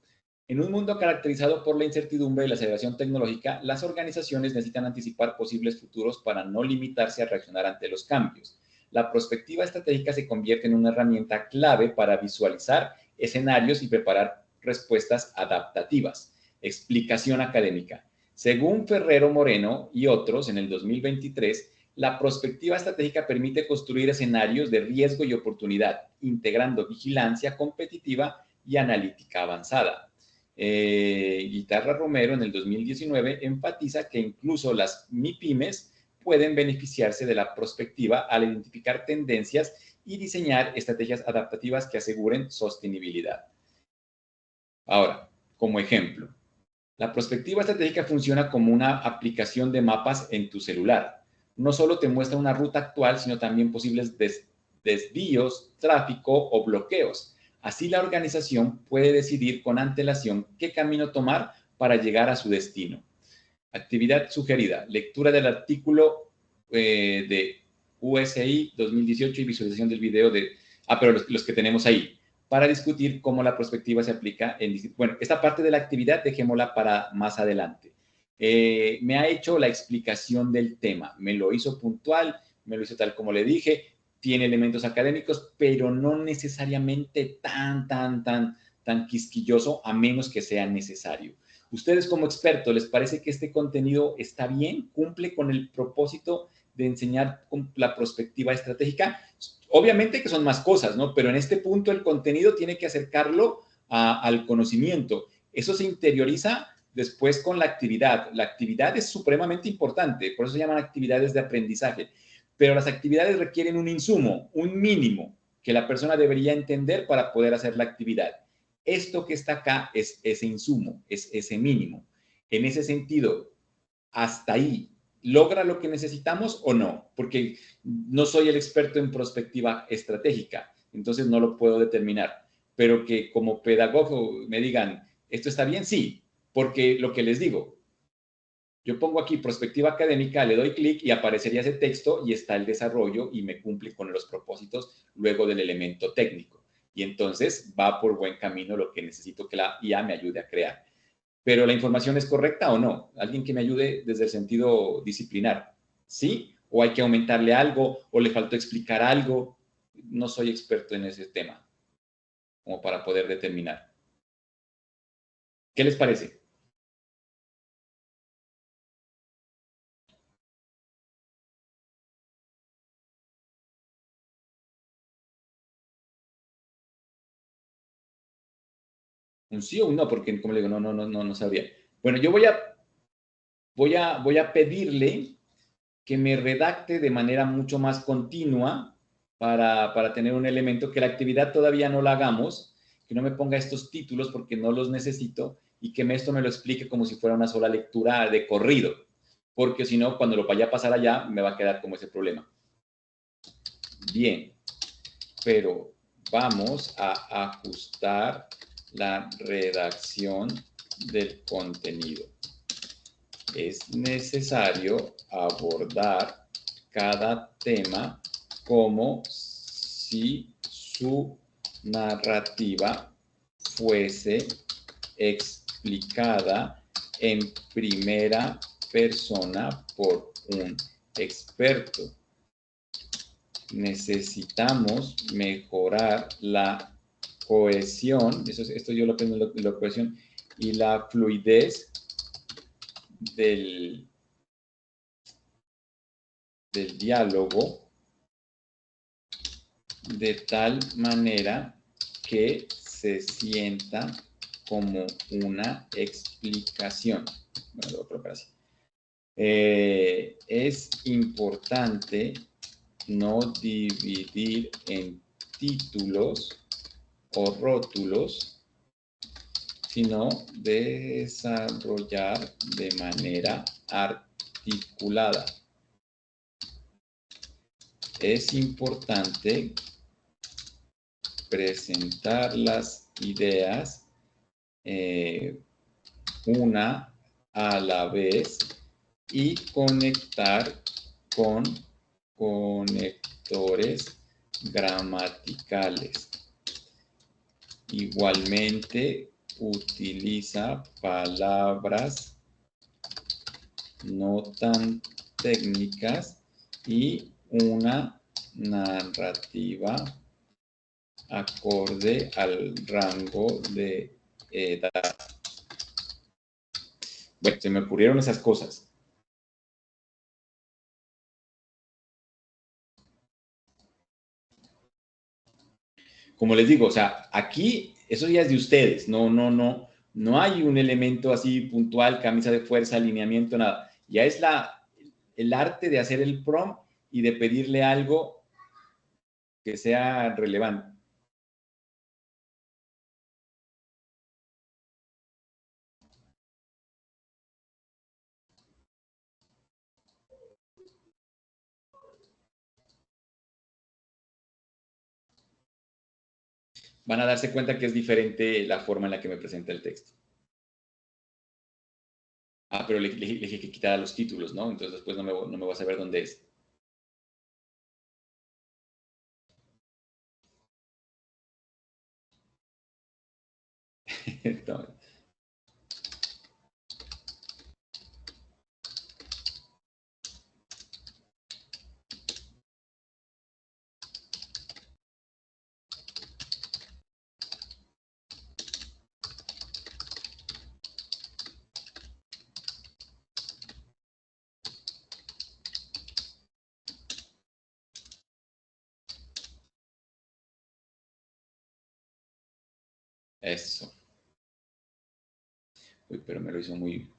En un mundo caracterizado por la incertidumbre y la aceleración tecnológica, las organizaciones necesitan anticipar posibles futuros para no limitarse a reaccionar ante los cambios. La prospectiva estratégica se convierte en una herramienta clave para visualizar escenarios y preparar respuestas adaptativas. Explicación académica. Según Ferrero Moreno y otros, en el 2023, la prospectiva estratégica permite construir escenarios de riesgo y oportunidad, integrando vigilancia competitiva y analítica avanzada. Guitarra Romero en el 2019 enfatiza que incluso las MIPYMES pueden beneficiarse de la prospectiva al identificar tendencias y diseñar estrategias adaptativas que aseguren sostenibilidad. Ahora, como ejemplo, la prospectiva estratégica funciona como una aplicación de mapas en tu celular. No solo te muestra una ruta actual, sino también posibles desvíos, tráfico o bloqueos. Así la organización puede decidir con antelación qué camino tomar para llegar a su destino. Actividad sugerida, lectura del artículo de USI 2018 y visualización del video de... pero los que tenemos ahí, para discutir cómo la prospectiva se aplica en... Bueno, esta parte de la actividad dejémosla para más adelante. Me ha hecho la explicación del tema, me lo hizo puntual, me lo hizo tal como le dije, tiene elementos académicos, pero no necesariamente tan quisquilloso, a menos que sea necesario. Ustedes como expertos, ¿les parece que este contenido está bien? ¿Cumple con el propósito de enseñar la prospectiva estratégica? Obviamente que son más cosas, ¿no? Pero en este punto el contenido tiene que acercarlo al conocimiento. Eso se interioriza después con la actividad. La actividad es supremamente importante, por eso se llaman actividades de aprendizaje. Pero las actividades requieren un insumo, un mínimo, que la persona debería entender para poder hacer la actividad. Esto que está acá es ese insumo, es ese mínimo. En ese sentido, hasta ahí, ¿logra lo que necesitamos o no? Porque no soy el experto en prospectiva estratégica, entonces no lo puedo determinar. Pero que como pedagogo me digan, ¿esto está bien? Sí, porque lo que les digo, yo pongo aquí prospectiva académica, le doy clic y aparecería ese texto y está el desarrollo y me cumple con los propósitos luego del elemento técnico. Y entonces va por buen camino lo que necesito que la IA me ayude a crear. Pero la información es correcta o no. Alguien que me ayude desde el sentido disciplinar. ¿Sí? O hay que aumentarle algo o le faltó explicar algo. No soy experto en ese tema como para poder determinar. ¿Qué les parece? Un sí o un no, porque como le digo, no sabría. Bueno, yo voy a pedirle que me redacte de manera mucho más continua para tener un elemento, que la actividad todavía no la hagamos, que no me ponga estos títulos porque no los necesito y que esto me lo explique como si fuera una sola lectura de corrido, porque si no, cuando lo vaya a pasar allá, me va a quedar como ese problema. Bien, pero vamos a ajustar la redacción del contenido. Es necesario abordar cada tema como si su narrativa fuese explicada en primera persona por un experto. Necesitamos mejorar la cohesión, esto yo lo aprendo en la cohesión, y la fluidez del diálogo de tal manera que se sienta como una explicación. Bueno, lo voy a colocar así. Es importante no dividir en títulos o rótulos, sino desarrollar de manera articulada. Es importante presentar las ideas una a la vez y conectar con conectores gramaticales. Igualmente, utiliza palabras no tan técnicas y una narrativa acorde al rango de edad. Bueno, se me ocurrieron esas cosas. Como les digo, o sea, aquí eso ya es de ustedes, no hay un elemento así puntual, camisa de fuerza, alineamiento, nada. Ya es el arte de hacer el prompt y de pedirle algo que sea relevante. Van a darse cuenta que es diferente la forma en la que me presenta el texto. Ah, pero le dije que quitara los títulos, ¿no? Entonces después no me voy a saber dónde es. No. Eso. Uy, pero me lo hizo muy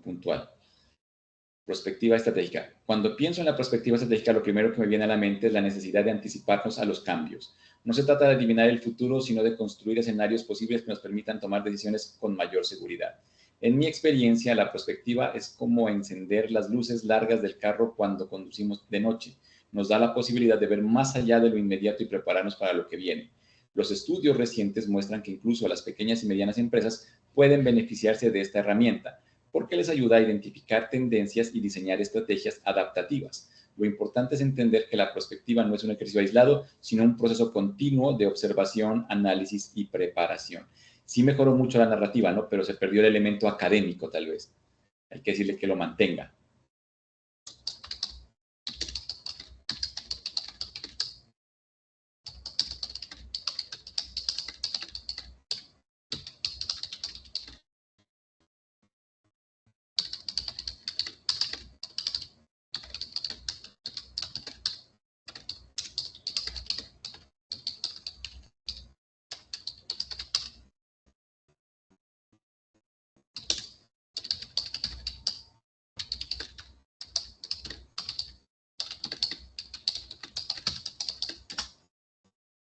puntual. Prospectiva estratégica. Cuando pienso en la perspectiva estratégica, lo primero que me viene a la mente es la necesidad de anticiparnos a los cambios. No se trata de adivinar el futuro, sino de construir escenarios posibles que nos permitan tomar decisiones con mayor seguridad. En mi experiencia, la perspectiva es como encender las luces largas del carro cuando conducimos de noche. Nos da la posibilidad de ver más allá de lo inmediato y prepararnos para lo que viene. Los estudios recientes muestran que incluso las pequeñas y medianas empresas pueden beneficiarse de esta herramienta porque les ayuda a identificar tendencias y diseñar estrategias adaptativas. Lo importante es entender que la prospectiva no es un ejercicio aislado, sino un proceso continuo de observación, análisis y preparación. Sí mejoró mucho la narrativa, ¿no? Pero se perdió el elemento académico, tal vez. Hay que decirle que lo mantenga.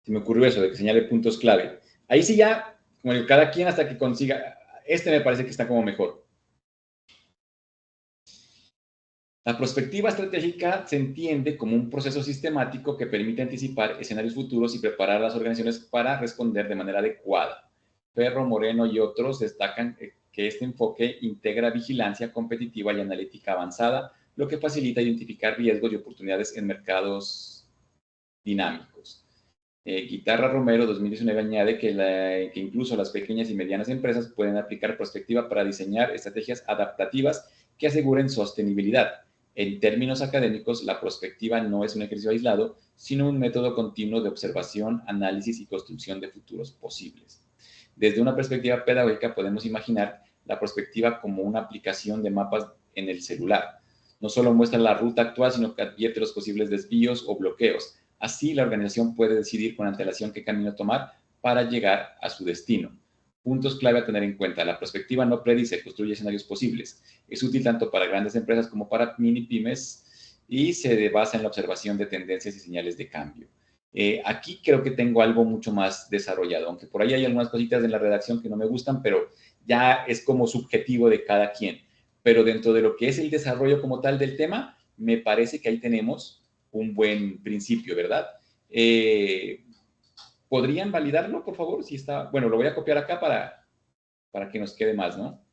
Se me ocurrió eso, de que señale puntos clave. Ahí sí ya, como digo, cada quien hasta que consiga, este me parece que está como mejor. La prospectiva estratégica se entiende como un proceso sistemático que permite anticipar escenarios futuros y preparar a las organizaciones para responder de manera adecuada. Ferro, Moreno y otros destacan que este enfoque integra vigilancia competitiva y analítica avanzada, lo que facilita identificar riesgos y oportunidades en mercados dinámicos. Guitarra Romero 2019 añade que incluso las pequeñas y medianas empresas pueden aplicar prospectiva para diseñar estrategias adaptativas que aseguren sostenibilidad. En términos académicos, la prospectiva no es un ejercicio aislado, sino un método continuo de observación, análisis y construcción de futuros posibles. Desde una perspectiva pedagógica podemos imaginar la prospectiva como una aplicación de mapas en el celular. No solo muestra la ruta actual, sino que advierte los posibles desvíos o bloqueos. Así, la organización puede decidir con antelación qué camino tomar para llegar a su destino. Puntos clave a tener en cuenta. La prospectiva no predice, construye escenarios posibles. Es útil tanto para grandes empresas como para mini pymes y se basa en la observación de tendencias y señales de cambio. Aquí creo que tengo algo mucho más desarrollado, aunque por ahí hay algunas cositas en la redacción que no me gustan, pero ya es como subjetivo de cada quien. Pero dentro de lo que es el desarrollo como tal del tema, me parece que ahí tenemos un buen principio, ¿verdad? ¿Podrían validarlo, por favor? Si está, bueno, lo voy a copiar acá para que nos quede más, ¿no?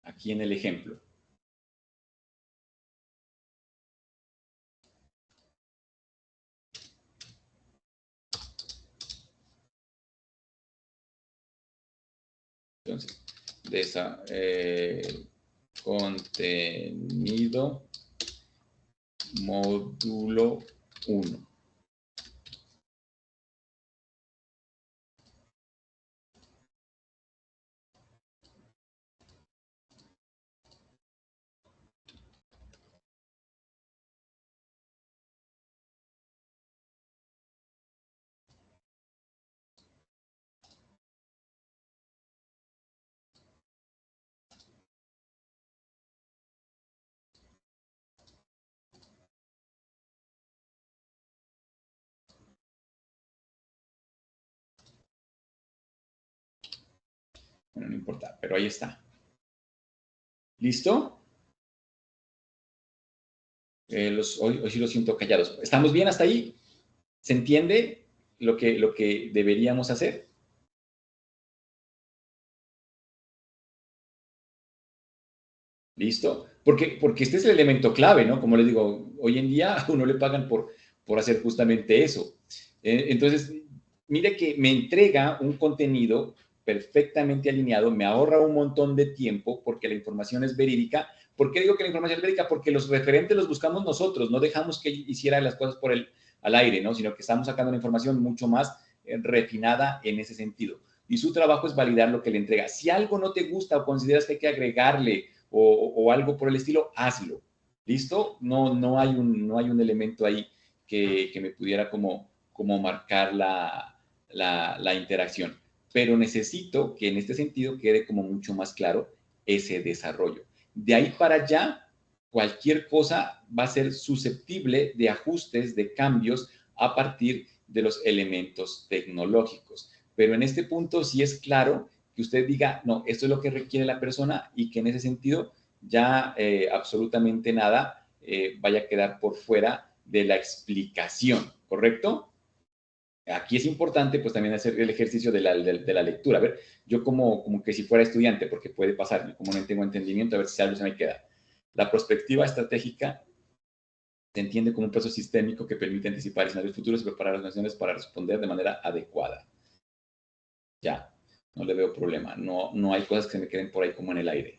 Aquí en el ejemplo. Entonces, contenido módulo 1. Bueno, no importa, pero ahí está. ¿Listo? Hoy sí los siento callados. ¿Estamos bien hasta ahí? ¿Se entiende lo que deberíamos hacer? ¿Listo? Porque este es el elemento clave, ¿no? Como les digo, hoy en día a uno le pagan por hacer justamente eso. Entonces, mire que me entrega un contenido perfectamente alineado, me ahorra un montón de tiempo porque la información es verídica. ¿Por qué digo que la información es verídica? Porque los referentes los buscamos nosotros, no dejamos que hiciera las cosas al aire, ¿no? Sino que estamos sacando una información mucho más refinada en ese sentido. Y su trabajo es validar lo que le entrega. Si algo no te gusta o consideras que hay que agregarle o algo por el estilo, hazlo. ¿Listo? No hay un elemento ahí que me pudiera como marcar la interacción. Pero necesito que en este sentido quede como mucho más claro ese desarrollo. De ahí para allá, cualquier cosa va a ser susceptible de ajustes, de cambios a partir de los elementos tecnológicos. Pero en este punto sí es claro que usted diga, no, esto es lo que requiere la persona y que en ese sentido ya absolutamente nada vaya a quedar por fuera de la explicación, ¿correcto? Aquí es importante pues también hacer el ejercicio de la lectura. A ver, yo como que si fuera estudiante, porque puede pasar, como no tengo entendimiento, a ver si algo se me queda. La perspectiva estratégica se entiende como un proceso sistémico que permite anticipar escenarios futuros y preparar las naciones para responder de manera adecuada. Ya, no le veo problema. No hay cosas que se me queden por ahí como en el aire.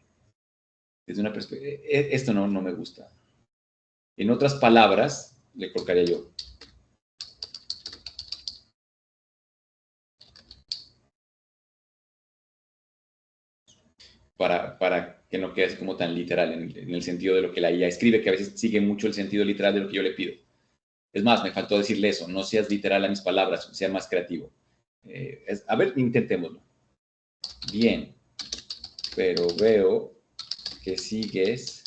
Desde una perspectiva, esto no me gusta. En otras palabras, le colocaría yo, para que no quede así como tan literal en el sentido de lo que la IA escribe, que a veces sigue mucho el sentido literal de lo que yo le pido. Es más, me faltó decirle eso, no seas literal a mis palabras, sea más creativo. A ver, intentémoslo. Bien, pero veo que sigues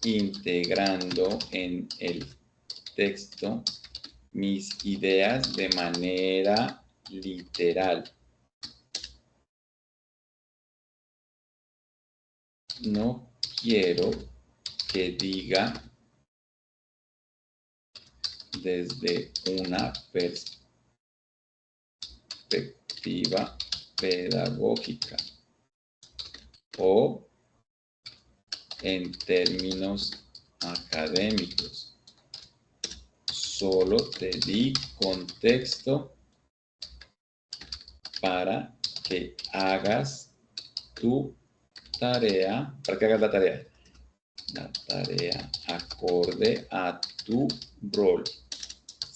integrando en el texto mis ideas de manera literal. No quiero que diga desde una perspectiva pedagógica o en términos académicos. Solo te di contexto para que hagas tu tarea, para que hagas la tarea acorde a tu rol.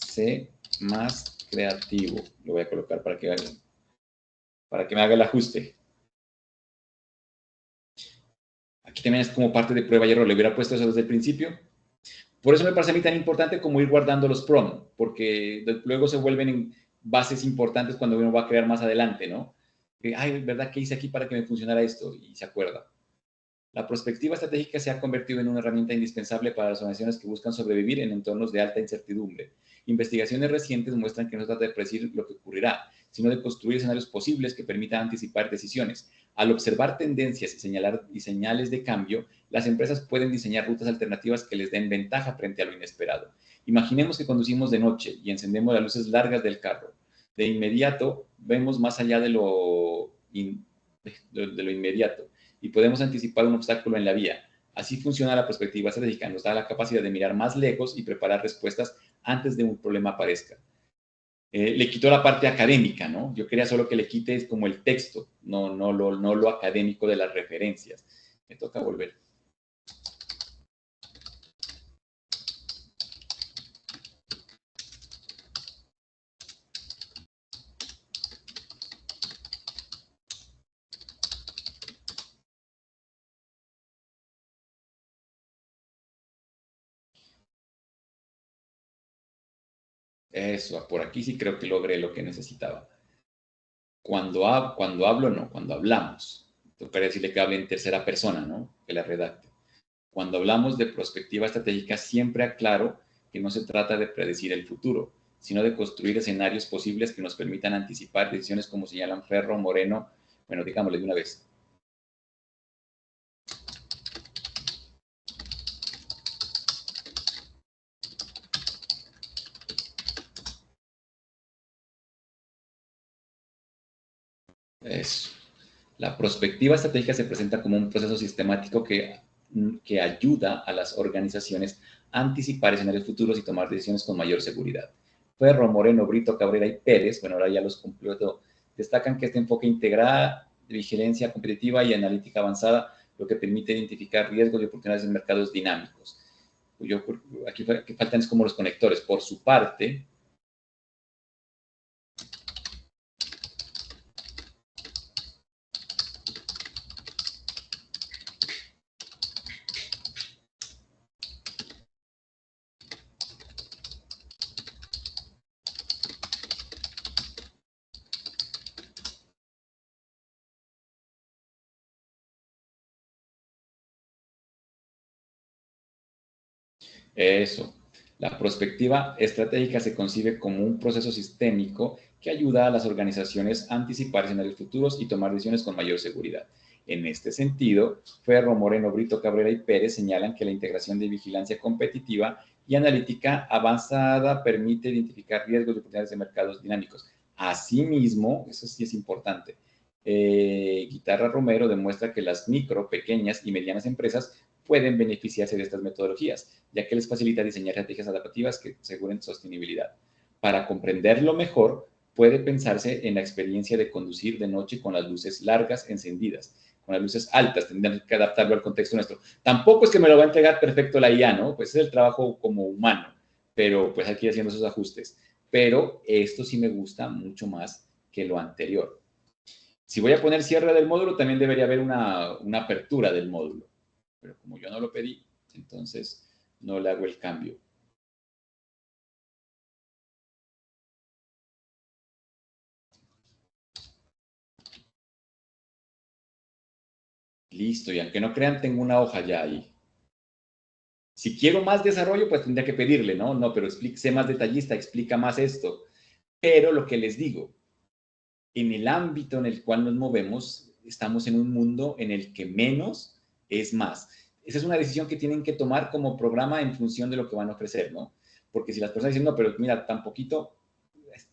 Sé más creativo. Lo voy a colocar para que me haga el ajuste. Aquí también es como parte de prueba y error. Le hubiera puesto eso desde el principio. Por eso me parece a mí tan importante como ir guardando los prompts, porque luego se vuelven en bases importantes cuando uno va a crear más adelante, ¿no? Ay, ¿verdad? ¿Qué hice aquí para que me funcionara esto? Y se acuerda. La prospectiva estratégica se ha convertido en una herramienta indispensable para las organizaciones que buscan sobrevivir en entornos de alta incertidumbre. Investigaciones recientes muestran que no se trata de predecir lo que ocurrirá, sino de construir escenarios posibles que permitan anticipar decisiones. Al observar tendencias y señales de cambio, las empresas pueden diseñar rutas alternativas que les den ventaja frente a lo inesperado. Imaginemos que conducimos de noche y encendemos las luces largas del carro. De inmediato vemos más allá de lo inmediato y podemos anticipar un obstáculo en la vía. Así funciona la perspectiva estratégica, nos da la capacidad de mirar más lejos y preparar respuestas antes de un problema aparezca. Le quitó la parte académica, ¿no? Yo quería solo que le quite como el texto, no lo académico de las referencias. Me toca volver. Eso, por aquí sí creo que logré lo que necesitaba. Cuando hablo, no, cuando hablamos. Tocaría decirle que hable en tercera persona, ¿no? Que la redacte. Cuando hablamos de prospectiva estratégica, siempre aclaro que no se trata de predecir el futuro, sino de construir escenarios posibles que nos permitan anticipar decisiones como señalan Ferro, Moreno, bueno, digámosle de una vez. Eso. La prospectiva estratégica se presenta como un proceso sistemático que ayuda a las organizaciones a anticipar escenarios futuros y tomar decisiones con mayor seguridad. Ferro, Moreno, Brito, Cabrera y Pérez, bueno, ahora ya los completo, destacan que este enfoque integra vigilancia competitiva y analítica avanzada, lo que permite identificar riesgos y oportunidades en mercados dinámicos. Aquí faltan es como los conectores. Por su parte, eso. La prospectiva estratégica se concibe como un proceso sistémico que ayuda a las organizaciones a anticipar escenarios futuros y tomar decisiones con mayor seguridad. En este sentido, Ferro, Moreno, Brito, Cabrera y Pérez señalan que la integración de vigilancia competitiva y analítica avanzada permite identificar riesgos y oportunidades de mercados dinámicos. Asimismo, eso sí es importante, Guitarra Romero demuestra que las micro, pequeñas y medianas empresas pueden beneficiarse de estas metodologías, ya que les facilita diseñar estrategias adaptativas que aseguren sostenibilidad. Para comprenderlo mejor, puede pensarse en la experiencia de conducir de noche con las luces largas encendidas, con las luces altas, tendríamos que adaptarlo al contexto nuestro. Tampoco es que me lo va a entregar perfecto la IA, ¿no? Pues es el trabajo como humano, pero pues hay que ir haciendo esos ajustes. Pero esto sí me gusta mucho más que lo anterior. Si voy a poner cierre del módulo, también debería haber una apertura del módulo. Pero como yo no lo pedí, entonces no le hago el cambio. Listo, y aunque no crean, tengo una hoja ya ahí. Si quiero más desarrollo, pues tendría que pedirle, ¿no? No, pero sé más detallista, explica más esto. Pero lo que les digo, en el ámbito en el cual nos movemos, estamos en un mundo en el que menos es más. Esa es una decisión que tienen que tomar como programa en función de lo que van a ofrecer, ¿no? Porque si las personas dicen, no, pero mira, tan poquito,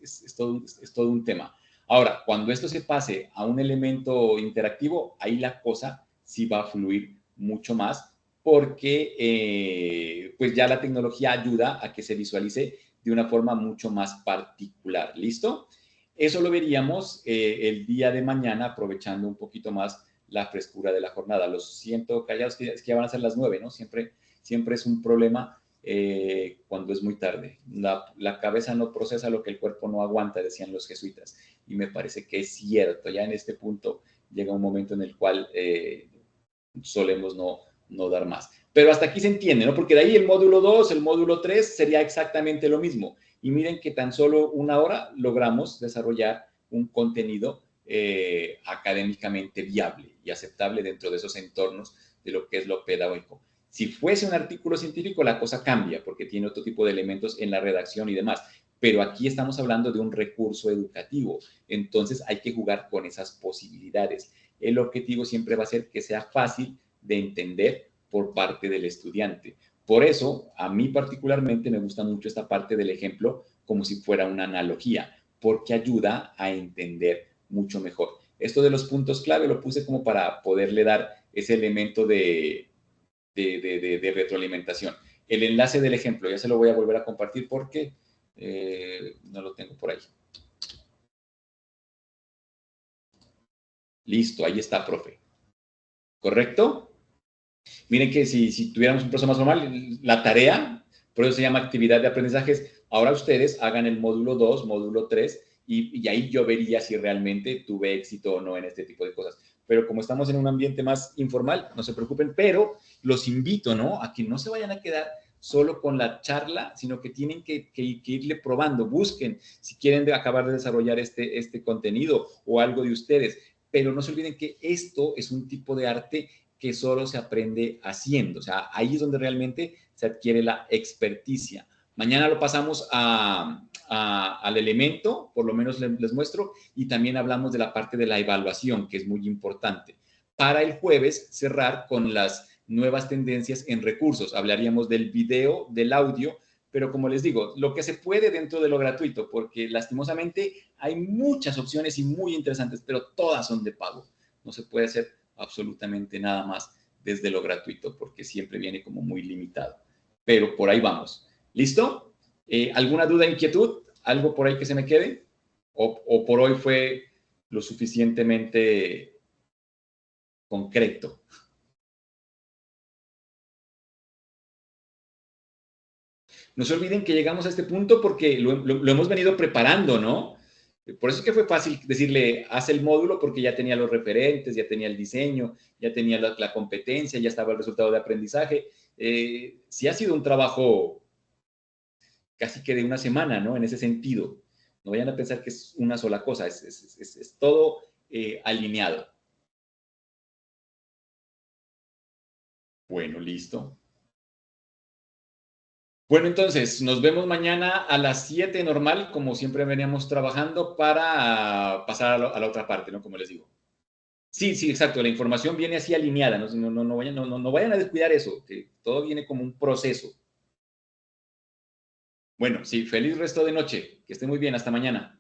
es todo un tema. Ahora, cuando esto se pase a un elemento interactivo, ahí la cosa sí va a fluir mucho más porque pues ya la tecnología ayuda a que se visualice de una forma mucho más particular. ¿Listo? Eso lo veríamos el día de mañana, aprovechando un poquito más la frescura de la jornada. Los siento callados, que es que ya van a ser las 9, ¿no? Siempre es un problema cuando es muy tarde. La cabeza no procesa lo que el cuerpo no aguanta, decían los jesuitas. Y me parece que es cierto. Ya en este punto llega un momento en el cual solemos no dar más. Pero hasta aquí se entiende, ¿no? Porque de ahí el módulo 2, el módulo 3 sería exactamente lo mismo. Y miren que tan solo una hora logramos desarrollar un contenido académicamente viable y aceptable dentro de esos entornos de lo que es lo pedagógico. Si fuese un artículo científico, la cosa cambia porque tiene otro tipo de elementos en la redacción y demás. Pero aquí estamos hablando de un recurso educativo, entonces hay que jugar con esas posibilidades. El objetivo siempre va a ser que sea fácil de entender por parte del estudiante. Por eso, a mí particularmente me gusta mucho esta parte del ejemplo como si fuera una analogía, porque ayuda a entender mucho mejor. Esto de los puntos clave lo puse como para poderle dar ese elemento de retroalimentación. El enlace del ejemplo, ya se lo voy a volver a compartir porque no lo tengo por ahí. Listo, ahí está, profe. ¿Correcto? Miren que si tuviéramos un proceso más normal, la tarea, por eso se llama actividad de aprendizajes, ahora ustedes hagan el módulo 2, módulo 3, y ahí yo vería si realmente tuve éxito o no en este tipo de cosas. Pero como estamos en un ambiente más informal, no se preocupen, pero los invito, ¿no? A que no se vayan a quedar solo con la charla, sino que tienen que irle probando, busquen si quieren acabar de desarrollar este contenido o algo de ustedes, pero no se olviden que esto es un tipo de arte que solo se aprende haciendo. O sea, ahí es donde realmente se adquiere la experticia. Mañana lo pasamos al elemento, por lo menos les muestro, y también hablamos de la parte de la evaluación, que es muy importante. Para el jueves, cerrar con las nuevas tendencias en recursos. Hablaríamos del video, del audio, pero como les digo, lo que se puede dentro de lo gratuito, porque lastimosamente hay muchas opciones y muy interesantes, pero todas son de pago. No se puede hacer absolutamente nada más desde lo gratuito, porque siempre viene como muy limitado. Pero por ahí vamos. ¿Listo? ¿Alguna duda, inquietud? ¿Algo por ahí que se me quede? ¿O por hoy fue lo suficientemente concreto? No se olviden que llegamos a este punto porque lo hemos venido preparando, ¿no? Por eso es que fue fácil decirle, haz el módulo porque ya tenía los referentes, ya tenía el diseño, ya tenía la competencia, ya estaba el resultado de aprendizaje. Sí ha sido un trabajo casi que de una semana, ¿no? En ese sentido. No vayan a pensar que es una sola cosa, es todo alineado. Bueno, listo. Bueno, entonces, nos vemos mañana a las 7 normal, como siempre veníamos trabajando, para pasar a la otra parte, ¿no? Como les digo. Sí, sí, exacto. La información viene así alineada. No vayan a descuidar eso, que todo viene como un proceso. Bueno, sí, feliz resto de noche. Que esté muy bien. Hasta mañana.